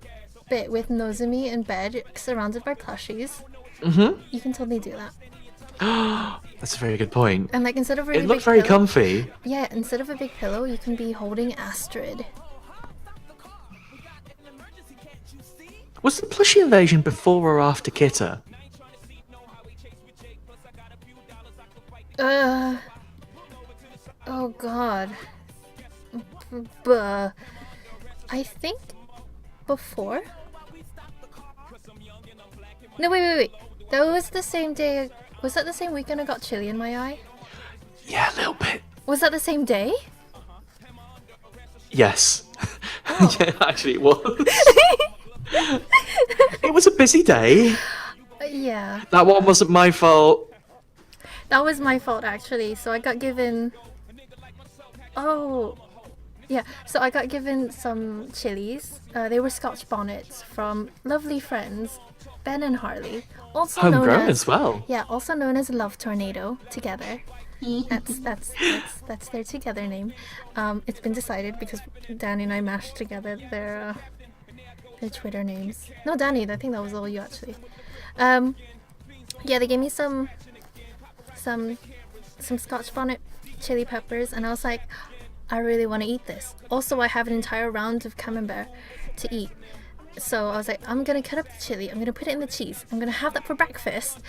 bit with Nozomi in bed surrounded by plushies? Mm-hmm. You can totally do that. That's a very good point. And like instead of a really It looked big very pillow, comfy. yeah, instead of a big pillow, you can be holding Astrid. Was the plushie invasion before or after Kitta? Oh god. Buh. I think before? No, wait. That was the same day. Was that the same weekend I got chili in my eye? Yeah, a little bit. Was that the same day? Yes. Oh. Yeah, actually it was. It was a busy day. Yeah. That one wasn't my fault. That was my fault actually. So I got given. Oh. Yeah, so I got given some chilies. They were Scotch bonnets from lovely friends, Ben and Harley. Also known Homegrown as, as well. yeah, also known as Love Tornado together. That's their together name. It's been decided because Danny and I mashed together their Twitter names. No, Danny, I think that was all you actually. Yeah, they gave me some Scotch bonnet chili peppers, and I was like, I really want to eat this. Also, I have an entire round of camembert to eat. So I was like, I'm gonna cut up the chili, I'm gonna put it in the cheese, I'm gonna have that for breakfast.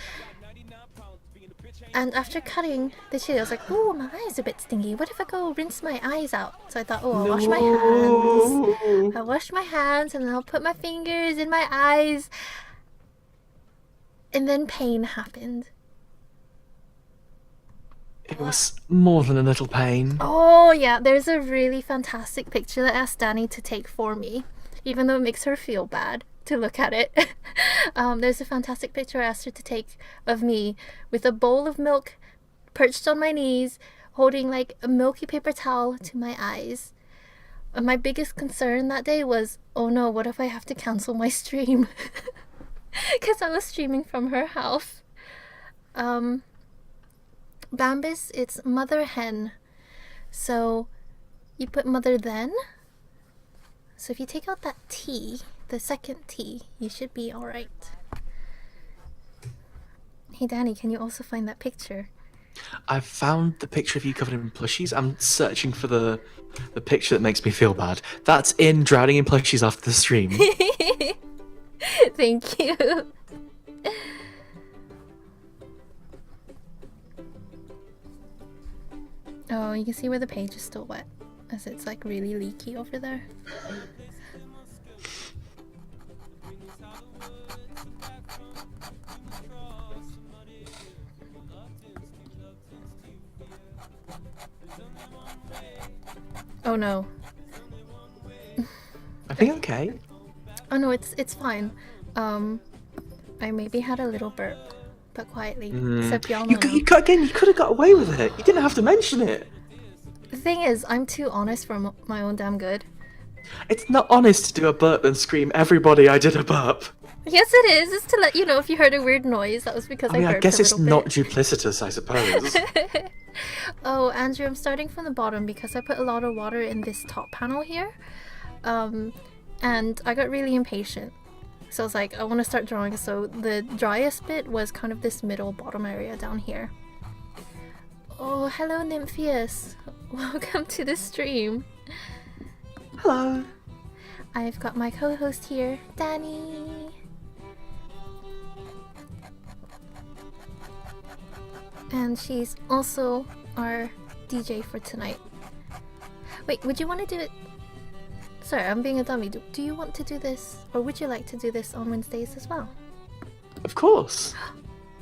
And after cutting the chili, I was like, ooh, my eye's a bit stingy. What if I go rinse my eyes out? So I thought, oh, I'll wash my hands. I'll wash my hands and then I'll put my fingers in my eyes. And then pain happened. It was more than a little pain. Oh yeah, there's a really fantastic picture that I asked Danny to take for me, even though it makes her feel bad to look at it. There's a fantastic picture I asked her to take of me with a bowl of milk perched on my knees, holding like a milky paper towel to my eyes. And my biggest concern that day was, oh no, what if I have to cancel my stream? Because I was streaming from her house. Bambus, it's mother hen. So you put mother then. So if you take out that T, the second T, you should be alright. Hey Danny, can you also find that picture? I've found the picture of you covered in plushies. I'm searching for the picture that makes me feel bad. That's in Drowning in Plushies after the stream. Thank you. Oh, you can see where the page is still wet, as it's like really leaky over there. Oh no. I think okay. Oh no, it's fine. I maybe had a little burp, but quietly. Except y'all know now. You could have got away with it. You didn't have to mention it. The thing is, I'm too honest for my own damn good. It's not honest to do a burp and scream, "Everybody, I did a burp." Yes, it is. It's to let you know if you heard a weird noise. That was because I burped I guess a it's little not bit. duplicitous, I suppose. Oh, Andrew, I'm starting from the bottom because I put a lot of water in this top panel here. And I got really impatient. So I was like, I want to start drawing. So the driest bit was kind of this middle bottom area down here. Oh, hello, Nympheus. Welcome to the stream. Hello. I've got my co-host here, Danny. And she's also our DJ for tonight. Wait, would you want to do it? Sorry, I'm being a dummy. Do you want to do this, or would you like to do this on Wednesdays as well? Of course.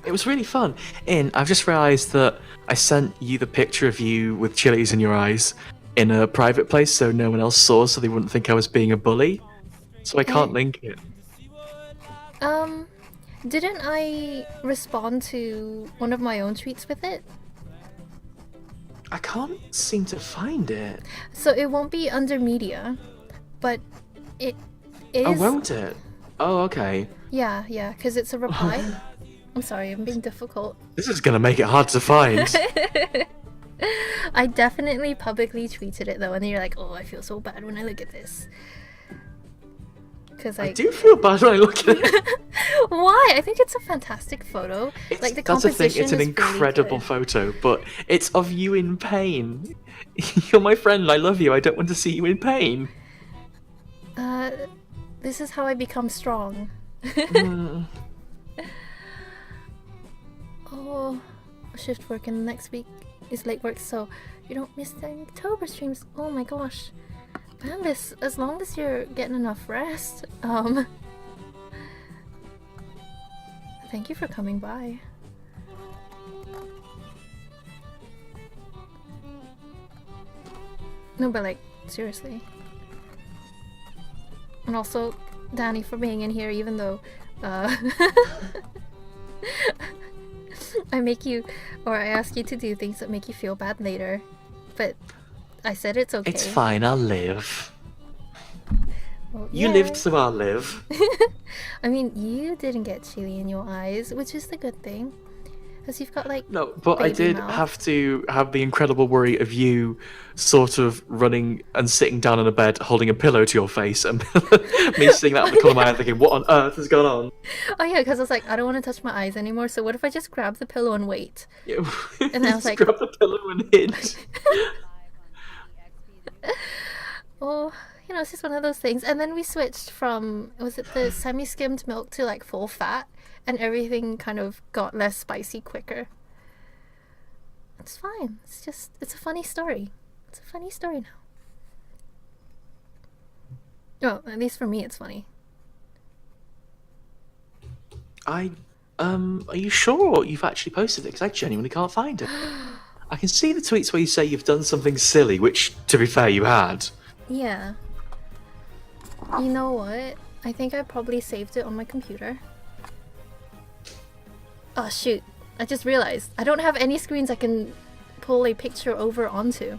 It was really fun. I've just realised that I sent you the picture of you with chilies in your eyes in a private place so no one else saw, so they wouldn't think I was being a bully. So I can't link it. Didn't I respond to one of my own tweets with it? I can't seem to find it. So it won't be under media, but it is. Oh, won't it? Oh, okay. Yeah, because it's a reply. I'm sorry, I'm being difficult. This is gonna make it hard to find. I definitely publicly tweeted it though, and then you're like, oh, I feel so bad when I look at this. Because I do feel bad when I look at it. Why? I think it's a fantastic photo. Like the That's the composition thing, it's an is incredible really photo, but it's of you in pain. You're my friend, I love you, I don't want to see you in pain. good. This is how I become strong. Oh, shift work in the next week is late work, so you don't miss the Inktober streams. Oh my gosh. Bambus, as long as you're getting enough rest, thank you for coming by. No, but like, seriously. And also, Danny for being in here even though, I make you, or I ask you to do things that make you feel bad later. But I said it's okay. It's fine, I'll live. Well, You yeah. lived, so I'll live. I mean, you didn't get chili in your eyes, which is the good thing. Because you've got like. No, but I baby did mouth. have to have the incredible worry of you sort of running and sitting down on a bed holding a pillow to your face and me seeing that out of the corner of my eye thinking, what on earth has gone on? Oh yeah, because I was like, I don't want to touch my eyes anymore, so what if I just grab the pillow and wait? Yeah, And I was like- grab the pillow and hid. Oh, you know, it's just one of those things. And then we switched from, was it the semi-skimmed milk to like full fat, and everything kind of got less spicy quicker. It's fine. It's just, it's a funny story. It's a funny story now. Oh, at least for me it's funny. Are you sure you've actually posted it? Because I genuinely can't find it. I can see the tweets where you say you've done something silly, which, to be fair, you had. Yeah. You know what? I think I probably saved it on my computer. Oh shoot. I just realized. I don't have any screens I can pull a picture over onto.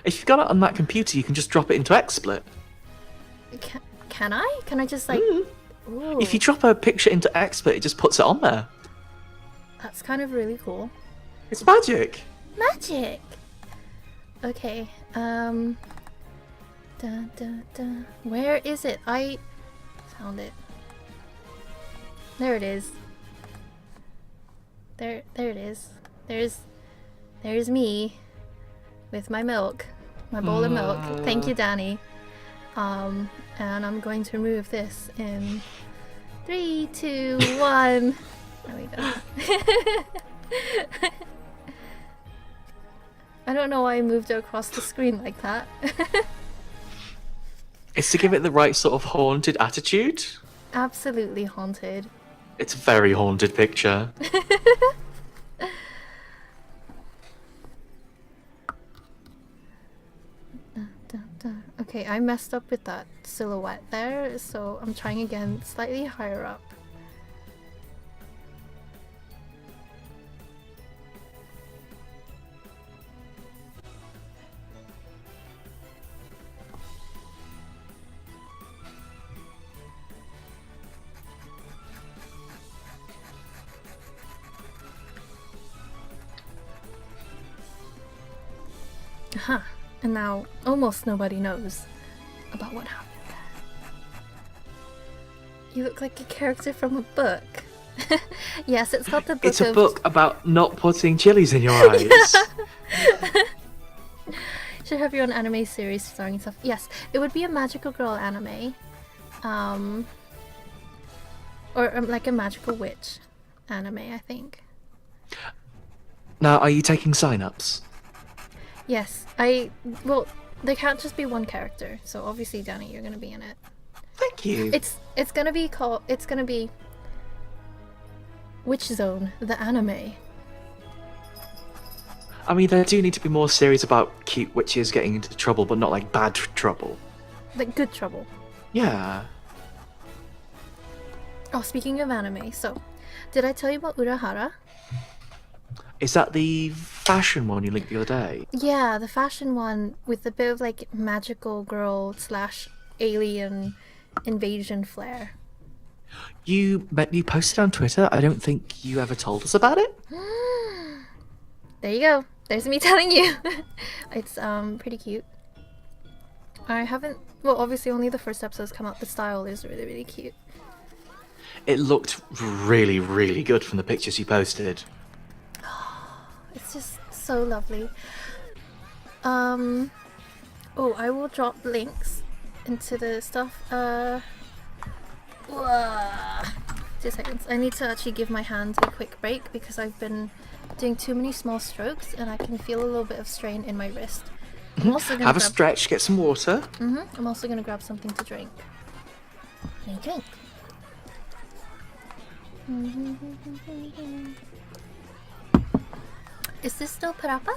If you've got it on that computer, you can just drop it into XSplit. Can I? Can I just like... Ooh, If you drop a picture into XSplit, it just puts it on there. that's kind of really cool. It's magic. Magic! Okay, where is it? I found it. There it is. There it is. there's me with my milk, my bowl of milk. Thank you, Danny. And I'm going to remove this in 3, 2, 1. There we go. I don't know why I moved it across the screen like that. It's to give it the right sort of haunted attitude. Absolutely haunted. It's a very haunted picture. Okay, I messed up with that silhouette there, so I'm trying again slightly higher up. Aha, and now almost nobody knows about what happened there. You look like a character from a book. Yes, it's got the book. It's a book about not putting chilies in your eyes. Should have your own anime series starring stuff. Yes, it would be a magical girl anime. Or like a magical witch anime, I think. Now, are you taking sign-ups? Yes, well, there can't just be one character, so obviously, Danny, you're gonna be in it. Thank you. It's gonna be Witch Zone, the anime. I mean, there do need to be more series about cute witches getting into trouble, but not like bad trouble. Like good trouble. Yeah. Oh, speaking of anime, so did I tell you about Urahara? Is that the fashion one you linked the other day? Yeah, the fashion one with a bit of like magical girl / alien invasion flair. You posted on Twitter. I don't think you ever told us about it. There you go. There's me telling you. It's pretty cute. I haven't. Well, obviously only the first episode's come out. The style is really, really cute. It looked really, really good from the pictures you posted. It's just so lovely. Oh, I will drop links into the stuff. 2 seconds. I need to actually give my hand a quick break because I've been doing too many small strokes and I can feel a little bit of strain in my wrist. I'm also gonna Have a stretch, get some water. I'm also gonna grab something to drink. Drink. Is this still Parappa?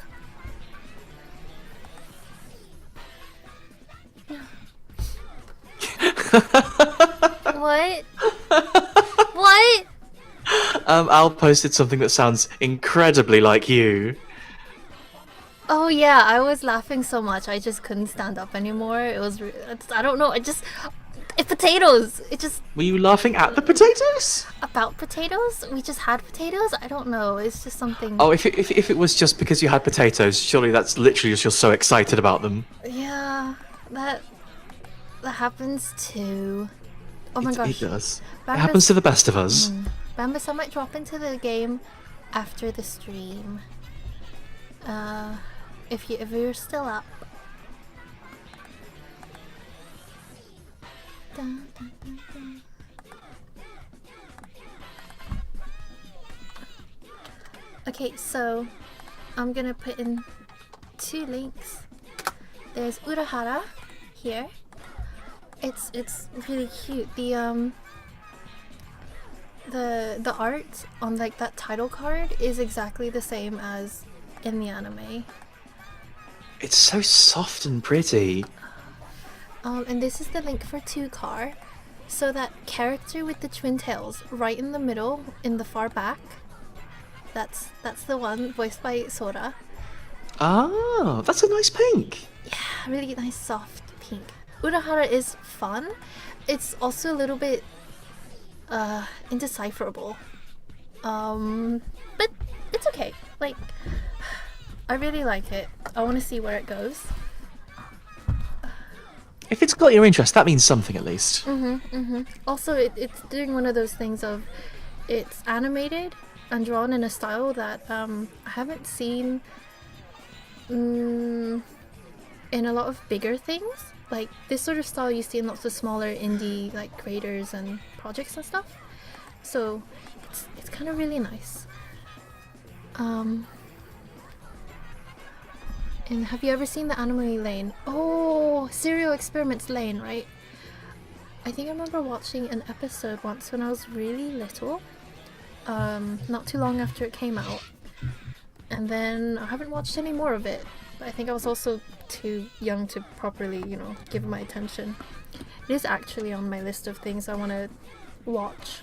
What? What? Al posted something that sounds incredibly like you. Oh yeah, I was laughing so much I just couldn't stand up anymore. It was, I don't know, it's potatoes. It just Were you laughing at the potatoes? about potatoes. We just had potatoes. I don't know. It's just something. Oh, if it was just because you had potatoes, surely that's literally just you're so excited about them. Yeah, that happens too. Oh my It gosh. does. Bambus- It happens to the best of us. Bambus, I might drop into the game after the stream. If you're still up. Dun, dun, dun, dun. Okay, so I'm gonna put in 2 links. There's Urahara here. It's really cute. The art on like that title card is exactly the same as in the anime. It's so soft and pretty. And this is the link for 2-car. So that character with the twin tails right in the middle, in the far back, that's the one voiced by Sora. Ah, that's a nice pink. Yeah, really nice soft pink. Urahara is fun. It's also a little bit indecipherable. But it's okay. Like, I really like it. I want to see where it goes. If it's got your interest, that means something at least. Also, it's doing one of those things of it's animated and drawn in a style that I haven't seen in a lot of bigger things. Like this sort of style you see in lots of smaller indie like creators and projects and stuff. So it's kind of really nice. And have you ever seen the Anime Lane? Oh, Serial Experiments Lane, right? I think I remember watching an episode once when I was really little. Not too long after it came out. And then I haven't watched any more of it. But I think I was also too young to properly, give it my attention. It is actually on my list of things I want to watch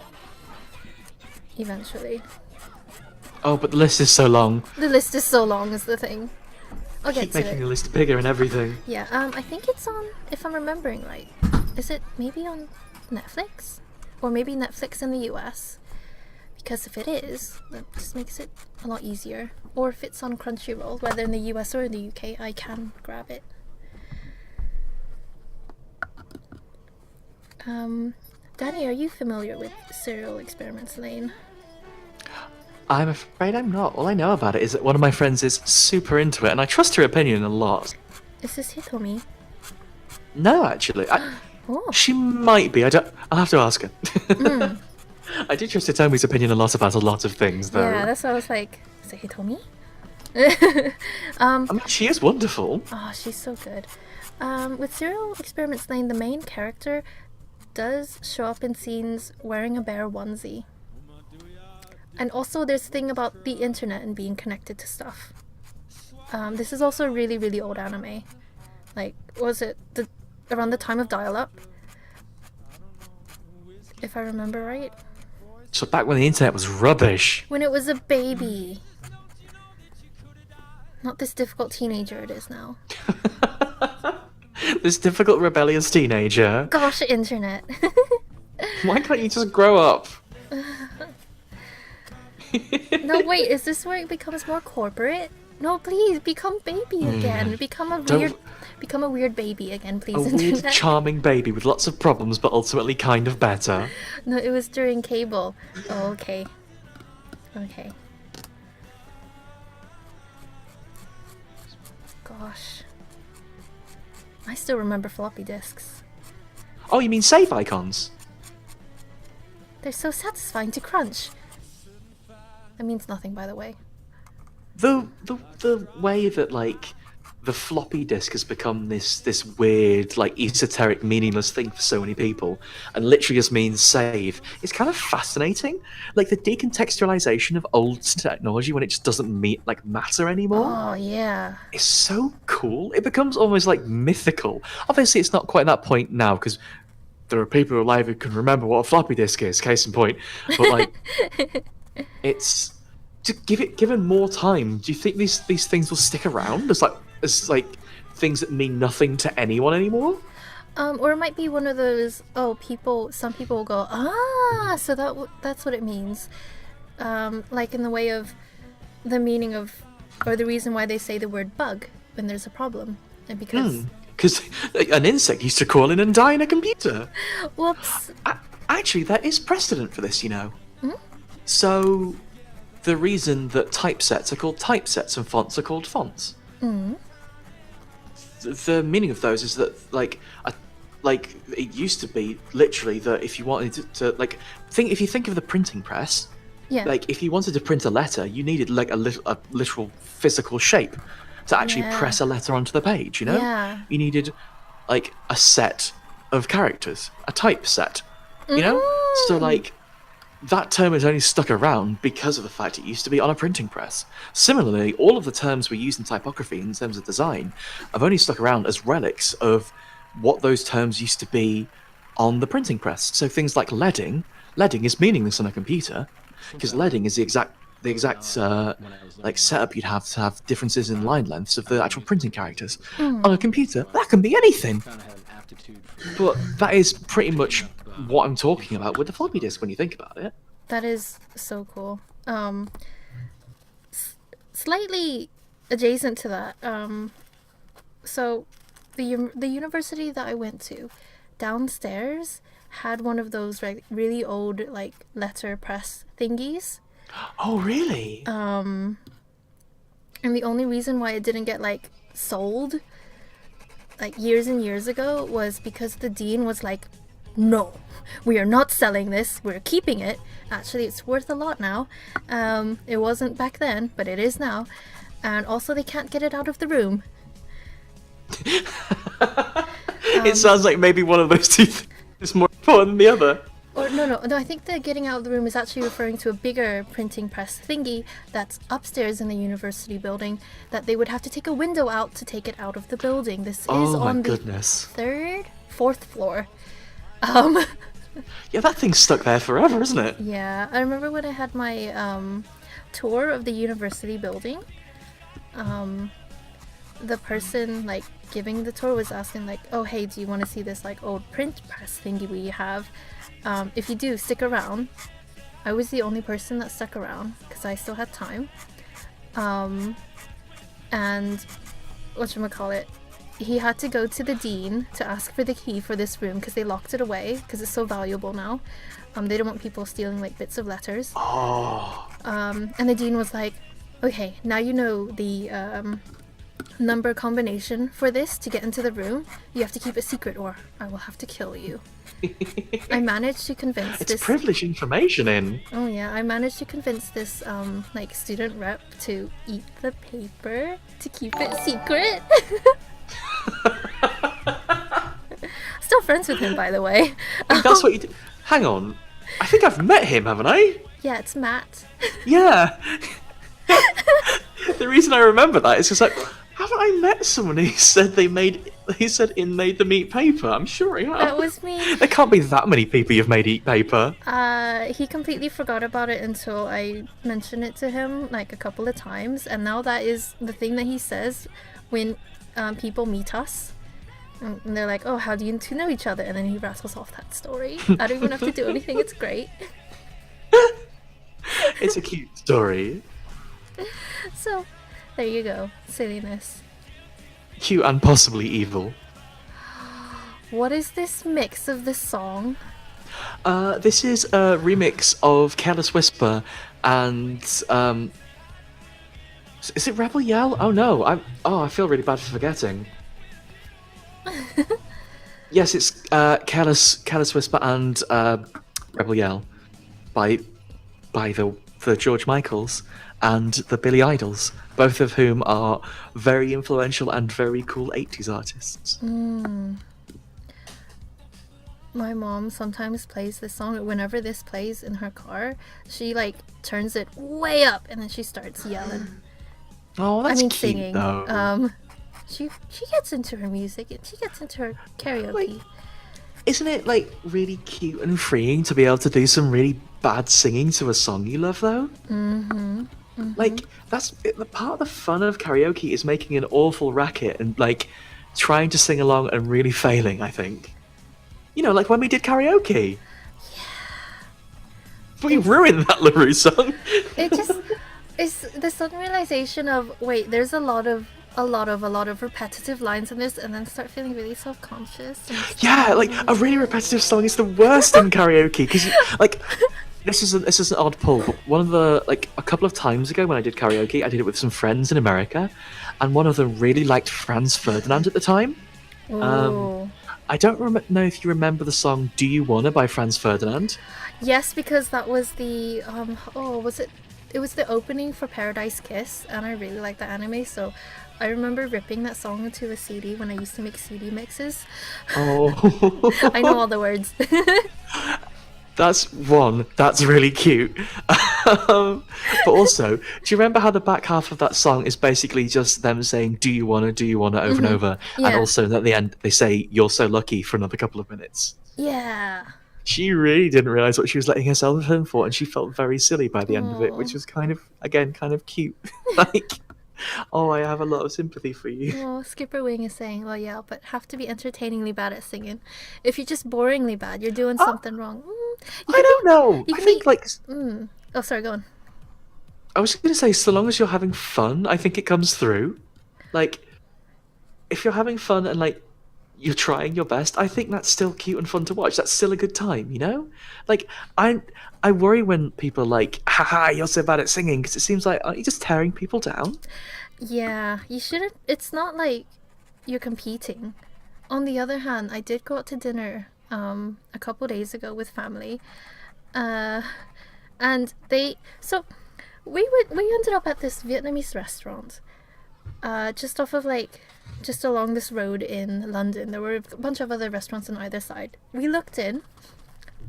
eventually. Oh, but the list is so long. The list is so long is the thing. I'll get Keep to making it. the list bigger and everything. Yeah, I think it's on, if I'm remembering right, is it maybe on Netflix? Or maybe Netflix in the US? Because if it is, that just makes it a lot easier. Or if it's on Crunchyroll, whether in the US or in the UK, I can grab it. Danny, are you familiar with Serial Experiments Lane? I'm afraid I'm not. All I know about it is that one of my friends is super into it, and I trust her opinion a lot. Is this Hitomi? No, actually. Oh. She might be. I'll have to ask her. I do trust Hitomi's opinion a lot of things, though. Yeah, that's why I was like, is it Hitomi? I mean, she is wonderful. Oh, she's so good. With Serial Experiments Lane, the main character does show up in scenes wearing a bear onesie. And also there's a thing about the internet and being connected to stuff. This is also a really, really old anime. Like, was it around the time of dial-up? If I remember right. So back when the internet was rubbish. When it was a baby. Not this difficult teenager it is now. This difficult, rebellious teenager. Gosh, internet. Why can't you just grow up? No, wait, is this where it becomes more corporate? No, please, become baby again. Become a weird baby again, please, A internet. weird, charming baby with lots of problems, but ultimately kind of better. No, it was during cable. Oh, okay. Okay. Gosh. I still remember floppy disks. Oh, you mean save icons? They're so satisfying to crunch. That means nothing, by the way. The way that, like, the floppy disk has become this weird, like, esoteric, meaningless thing for so many people, and literally just means save, is kind of fascinating. Like, the decontextualization of old technology when it just doesn't matter anymore. Oh, yeah. It's so cool. It becomes almost, like, mythical. Obviously, it's not quite that point now, because there are people alive who can remember what a floppy disk is, case in point. But, like, it's... To given more time, do you think these things will stick around as things that mean nothing to anyone anymore? Or it might be one of those, some people will go, so that's what it means. Like in the way of the meaning of, or the reason why they say the word bug when there's a problem. And because... Because an insect used to crawl in and die in a computer. Whoops. Actually, there is precedent for this, So... the reason that typesets are called typesets and fonts are called fonts. The meaning of those is that, it used to be literally that if you wanted to if you think of the printing press, if you wanted to print a letter, you needed a literal physical shape to actually press a letter onto the page. Yeah. You needed a set of characters, a typeset. So that term has only stuck around because of the fact it used to be on a printing press. Similarly, all of the terms we use in typography in terms of design have only stuck around as relics of what those terms used to be on the printing press. So things like leading is meaningless on a computer because leading is the exact setup you'd have to have differences in line lengths of the actual printing characters. On a computer, that can be anything. But that is pretty much what I'm talking about with the floppy disk when you think about it. That is so cool. Slightly adjacent to that, so the university that I went to, downstairs had one of those really old letter press thingies. Oh, really? And the only reason why it didn't get like sold like years and years ago was because the dean was like, no, we are not selling this, we're keeping it. Actually, it's worth a lot now. It wasn't back then, but it is now. And also they can't get it out of the room. It sounds like maybe one of those two things is more important than the other. Or no, I think the getting out of the room is actually referring to a bigger printing press thingy that's upstairs in the university building that they would have to take a window out to take it out of the building. This is on the fourth floor. Yeah, that thing's stuck there forever, isn't it? Yeah, I remember when I had my tour of the university building, the person like giving the tour was asking like, oh hey, do you want to see this like old print press thingy we have? If you do, stick around. I was the only person that stuck around because I still had time. And whatchamacallit, he had to go to the dean to ask for the key for this room because they locked it away because it's so valuable now. They don't want people stealing like bits of letters. And the dean was like, okay, now you know the number combination for this to get into the room. You have to keep it secret or I will have to kill you. I managed to convince It's privileged information in. Oh yeah, I managed to convince this like student rep to eat the paper to keep it secret. Still friends with him, by the way. That's what you do. Hang on. I think I've met him, haven't I? Yeah, it's Matt. Yeah. The reason I remember that is because, like, haven't I met someone who said In made them eat paper? I'm sure I have. That was me. There can't be that many people you've made eat paper. He completely forgot about it until I mentioned it to him like a couple of times, and now that is the thing that he says when people meet us. And they're like, oh, how do you two know each other? And then he rattles off that story. I don't even have to do anything. It's great. It's a cute story. So, there you go. Silliness. Cute and possibly evil. What is this mix of this song? This is a remix of Careless Whisper and is it Rebel Yell? Oh no, I feel really bad for forgetting. Yes, it's Careless Whisper and Rebel Yell by the George Michaels and the Billy Idols, both of whom are very influential and very cool 80s artists. My mom sometimes plays this song. Whenever this plays in her car, she like turns it way up and then she starts yelling. Oh, that's cute, singing. though. She gets into her music and she gets into her karaoke. Like, isn't it like really cute and freeing to be able to do some really bad singing to a song you love, though? Like, that's the part of the fun of karaoke is making an awful racket and like trying to sing along and really failing, I think. You know, like when we did karaoke. Yeah. We ruined that LaRue song. It just it's the sudden realization of wait, there's a lot of repetitive lines in this, and then start feeling really self-conscious. Yeah, like a really repetitive song is the worst in karaoke because like this is an odd pull, but one of the like a couple of times ago when I did karaoke, I did it with some friends in America, and one of them really liked Franz Ferdinand at the time. Oh. I don't know if you remember the song "Do You Wanna" by Franz Ferdinand. Yes, because that was the it was the opening for Paradise Kiss, and I really like the anime, so I remember ripping that song into a CD when I used to make CD mixes. Oh. I know all the words. That's really cute. But also, do you remember how the back half of that song is basically just them saying do you wanna over and over, Yeah. and also at the end they say you're so lucky for another couple of minutes. Yeah. She really didn't realize what she was letting herself in for, and she felt very silly by the end of it, which was kind of cute. Like, oh, I have a lot of sympathy for you. Oh, Skipper Wing is saying, well, yeah, but have to be entertainingly bad at singing. If you're just boringly bad, you're doing something wrong. I don't know. I think like Oh, sorry, go on. I was going to say, so long as you're having fun, I think it comes through. Like, if you're having fun and like you're trying your best, I think that's still cute and fun to watch. That's still a good time, you know? Like, I worry when people are like, haha, you're so bad at singing, because it seems like, aren't you just tearing people down? Yeah, you shouldn't. It's not like you're competing. On the other hand, I did go out to dinner a couple days ago with family. Uh, and we ended up at this Vietnamese restaurant. Just off of just along this road in London. There were a bunch of other restaurants on either side. We looked in,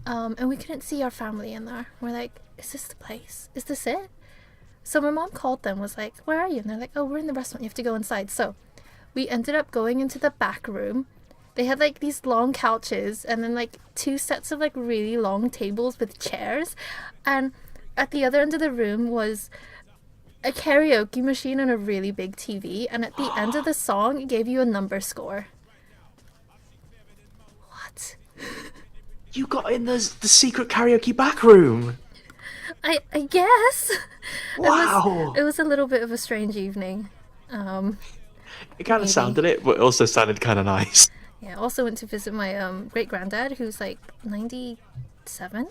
and we couldn't see our family in there. We're like, is this the place? Is this it? So my mom called them, was like, where are you? And they're like, oh, we're in the restaurant, you have to go inside. So we ended up going into the back room. They had like these long couches and then like two sets of like really long tables with chairs. And at the other end of the room was a karaoke machine and a really big TV. And at the end of the song, it gave you a number score. What? You got in the secret karaoke back room. I guess. Wow. It was a little bit of a strange evening. It kind of sounded it, but it also sounded kind of nice. Yeah, I also went to visit my great granddad, who's like 97.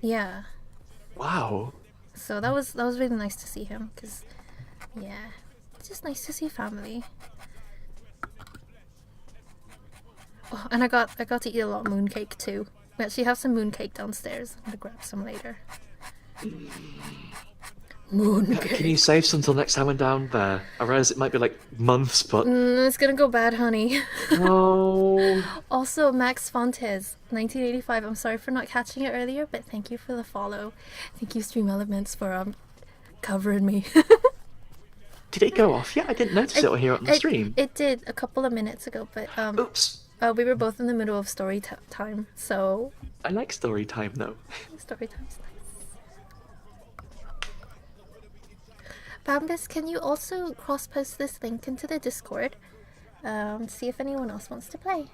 Yeah. Wow. So that was really nice to see him, because yeah, it's just nice to see family. Oh, and I got to eat a lot of mooncake too. We actually have some mooncake downstairs. I'm gonna grab some later. Mooncake. Can you save some till next time I'm down there? I realize it might be like months, but It's gonna go bad, honey. no. Also, Max Fontes, 1985. I'm sorry for not catching it earlier, but thank you for the follow. Thank you, Stream Elements, for covering me. Did it go off? Yeah, I didn't notice it on here on the stream. It did a couple of minutes ago, but Oops. we were both in the middle of story time, so I like story time though. story time's nice. Bambus, can you also cross-post this link into the Discord? See if anyone else wants to play.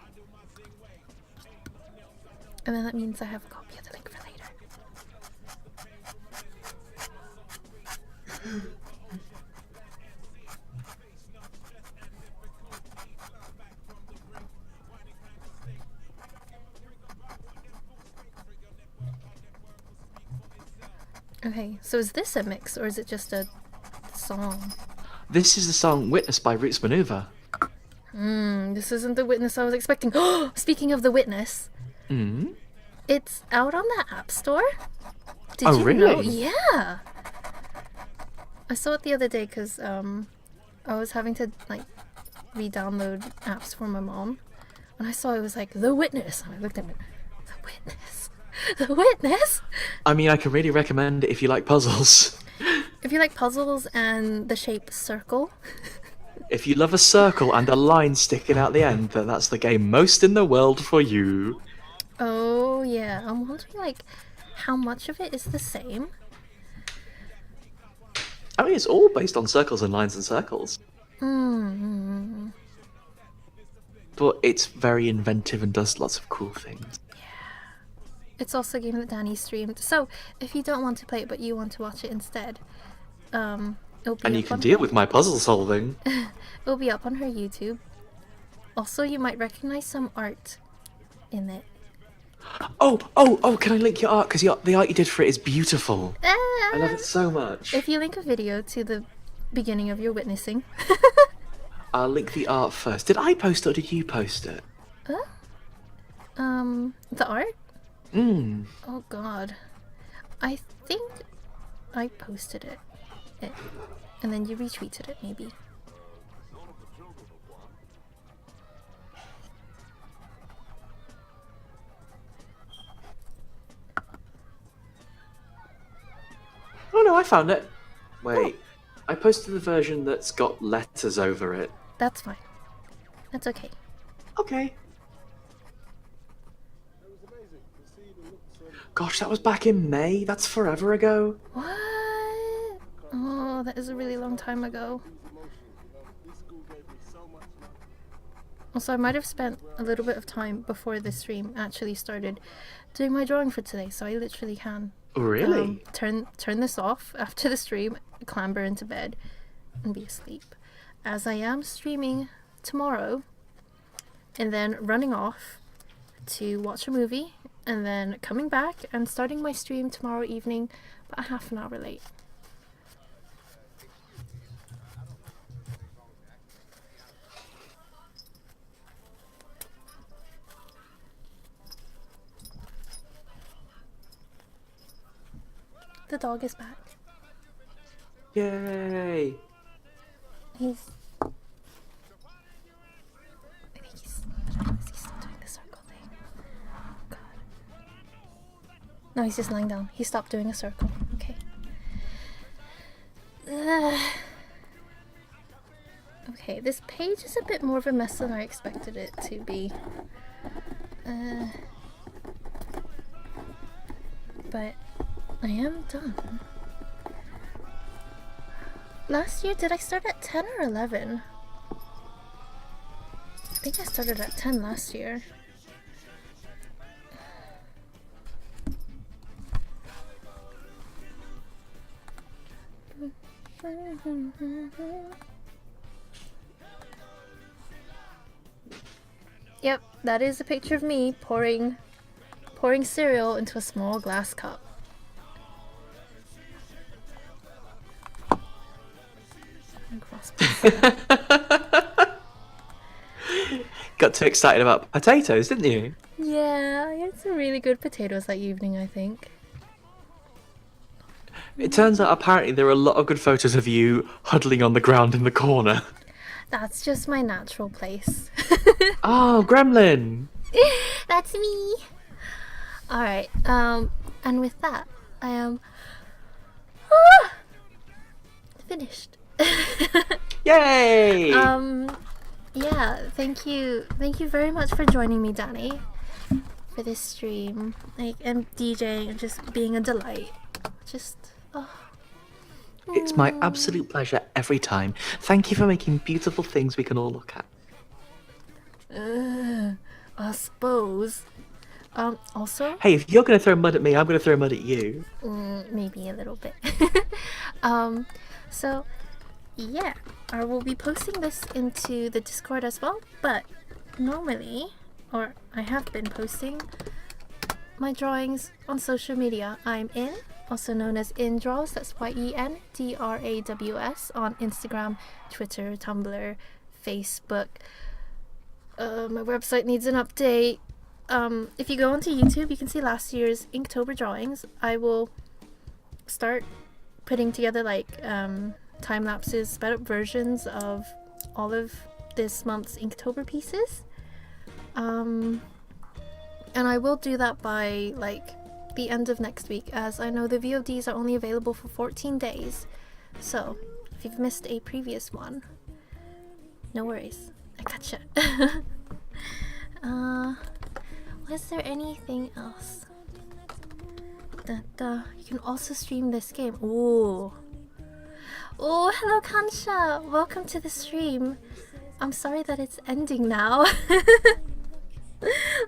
And then that means I have a copy of the link for later. Okay, so is this a mix or is it just a song? This is the song Witness by Roots Maneuver. This isn't the Witness I was expecting. Speaking of the Witness, it's out on the App Store. Did you really? know? Yeah. I saw it the other day because I was having to like re-download apps for my mom, and I saw it was like The Witness, and I looked at it. The Witness. The Witness. I mean, I can really recommend it if you like puzzles. If you like puzzles and the shape circle. If you love a circle and a line sticking out the end, then that's the game most in the world for you. Oh yeah, I'm wondering like how much of it is the same. I mean, it's all based on circles and lines and circles. But it's very inventive and does lots of cool things. It's also a game that Danny streamed. So if you don't want to play it but you want to watch it instead, it'll be And you up can on deal with my puzzle solving. It'll be up on her YouTube. Also, you might recognize some art in it. Oh, can I link your art? Because the art you did for it is beautiful. I love it so much. If you link a video to the beginning of your witnessing. I'll link the art first. Did I post it or did you post it? The art? Oh god. I think I posted it. And then you retweeted it, maybe. Oh no, I found it. Wait, I posted the version that's got letters over it. That's fine. That's okay. Okay. Gosh, that was back in May. That's forever ago. What? Oh, that is a really long time ago. Also, I might have spent a little bit of time before the stream actually started doing my drawing for today, so I literally can Really? turn this off after the stream, clamber into bed, and be asleep. As I am streaming tomorrow, and then running off to watch a movie, and then coming back and starting my stream tomorrow evening, about a half an hour late. the dog is back. Yay! He's. I think he's. I don't know, is he still doing the circle thing? Oh, God. No, he's just lying down. He stopped doing a circle. Okay. Okay, this page is a bit more of a mess than I expected it to be. But I am done. Last year, did I start at 10 or 11? I think I started at 10 last year. Yep, that is a picture of me pouring cereal into a small glass cup. Got too excited about potatoes, didn't you? Yeah, I had some really good potatoes that evening, I think. It turns out apparently there are a lot of good photos of you huddling on the ground in the corner. That's just my natural place. Oh, gremlin! That's me. Alright, and with that, I am finished. Yay! Yeah, thank you very much for joining me, Danny, for this stream. Like, and DJing and just being a delight. Just, It's my absolute pleasure every time. Thank you for making beautiful things we can all look at. I suppose. Also, Hey, if you're going to throw mud at me, I'm going to throw mud at you. maybe a little bit. So, yeah, I will be posting this into the Discord as well, but normally, or I have been posting my drawings on social media. I'm in, also known as InDraws, that's YENDRAWS, on Instagram, Twitter, Tumblr, Facebook. My website needs an update. If you go onto YouTube, you can see last year's Inktober drawings. I will start putting together like time lapses, sped up versions of all of this month's Inktober pieces. And I will do that by like the end of next week, as I know the VODs are only available for 14 days. So if you've missed a previous one, no worries, I gotcha. Was there anything else? You can also stream this game. Ooh. Oh, hello Kansha! Welcome to the stream. I'm sorry that it's ending now.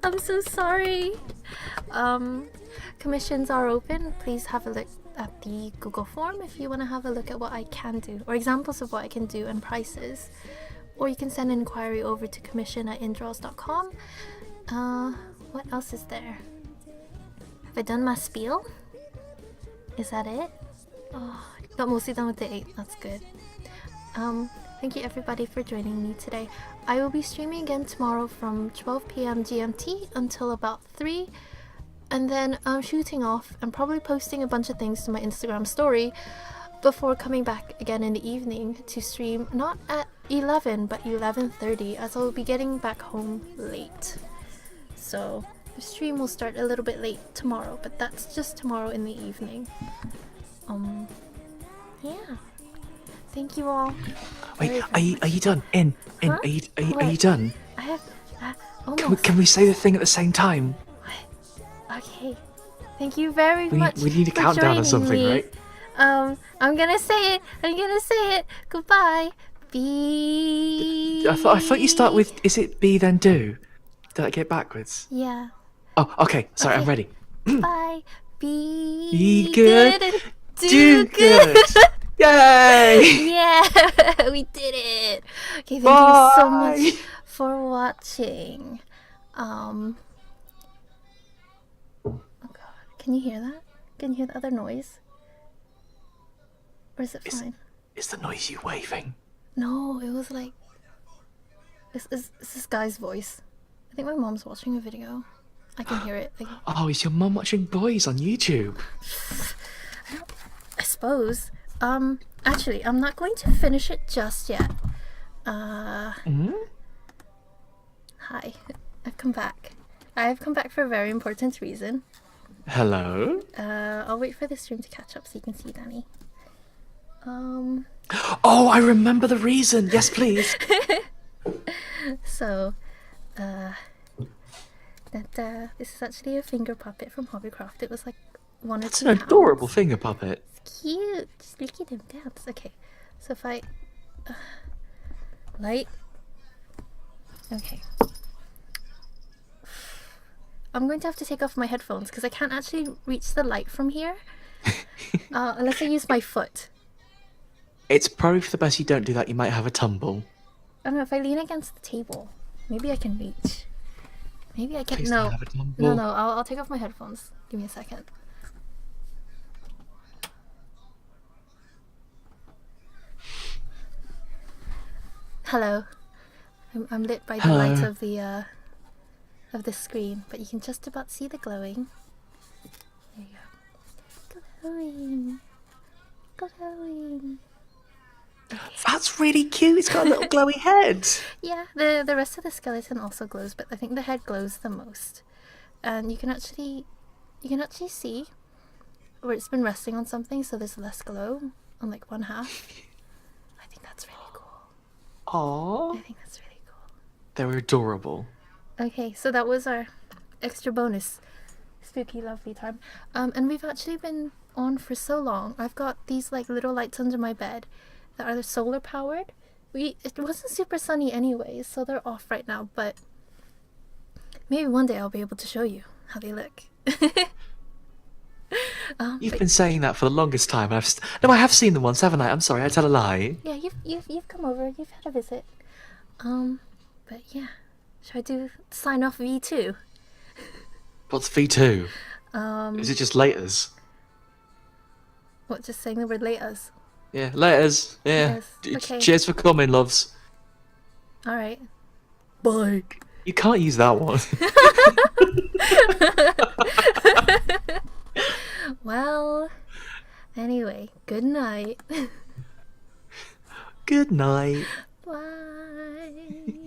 I'm so sorry. Commissions are open. Please have a look at the Google form if you want to have a look at what I can do, or examples of what I can do and prices. Or you can send an inquiry over to commission@indraws.com. What else is there? Have I done my spiel? Is that it? Oh, got mostly done with the 8. That's good. Thank you everybody for joining me today. I will be streaming again tomorrow from 12 p.m. GMT until about 3. And then I'm shooting off and probably posting a bunch of things to my Instagram story before coming back again in the evening to stream, not at 11 but 11:30, as I will be getting back home late. So the stream will start a little bit late tomorrow, but that's just tomorrow in the evening. Yeah. Thank you all. Wait, are you done? Huh? Are you What? done? I have almost. Can we say the thing at the same time? Okay. Thank you very much. We need a for countdown or joining something, me. right? I'm gonna say it. Goodbye. B. I thought you start with, is it be then do? Did I get backwards? Yeah. Oh, okay. Sorry, Okay. I'm ready. Bye. Be Be good, and Do good. Yay! Yeah, we did it. Okay, thank you so much Bye. for watching. Oh god, can you hear that? Can you hear the other noise? Or is it fine? Is the noise you waving? No, it was like it's this guy's voice. I think my mom's watching a video. I can hear it. Like, Oh, is your mum watching boys on YouTube? I don't I suppose. Actually, I'm not going to finish it just yet. Hmm? Hi. I've come back. I've come back for a very important reason. Hello? I'll wait for the stream to catch up so you can see Danny. Oh, I remember the reason. Yes, please. So, this is actually a finger puppet from Hobbycraft. It was like one or It's two an adorable pounds. finger puppet. It's cute. Just look at him dance. Okay, so if I light. Okay. I'm going to have to take off my headphones because I can't actually reach the light from here unless I use my foot. It's probably for the best you don't do that. You might have a tumble. I don't know if I lean against the table. Maybe I can reach. Maybe I can. Please No, don't have a tumble. no, no. I'll take off my headphones. Give me a second. Hello. I'm lit by the light Hello. of the screen, but you can just about see the glowing. There you go. Glowing. Glowing. That's really cute. It's got a little glowy head. Yeah, the rest of the skeleton also glows, but I think the head glows the most. And you can actually see where it's been resting on something, so there's less glow on like one half. I think that's really cool. Aww. I think that's really cool. They're adorable. Okay, so that was our extra bonus spooky lovely time. And we've actually been on for so long. I've got these like little lights under my bed that are solar powered. It wasn't super sunny anyways, so they're off right now, but maybe one day I'll be able to show you how they look. You've been saying that for the longest time. No, I have seen them once, haven't I? I'm sorry, I tell a lie. Yeah, you've come over, you've had a visit. But yeah. Should I do sign off V2? What's V2? Is it just laters? What, just saying the word laters? Yeah, laters. Yeah. Yes, okay. Cheers for coming, loves. Alright. Bye. You can't use that one. Well, anyway, good night. Good night. Bye.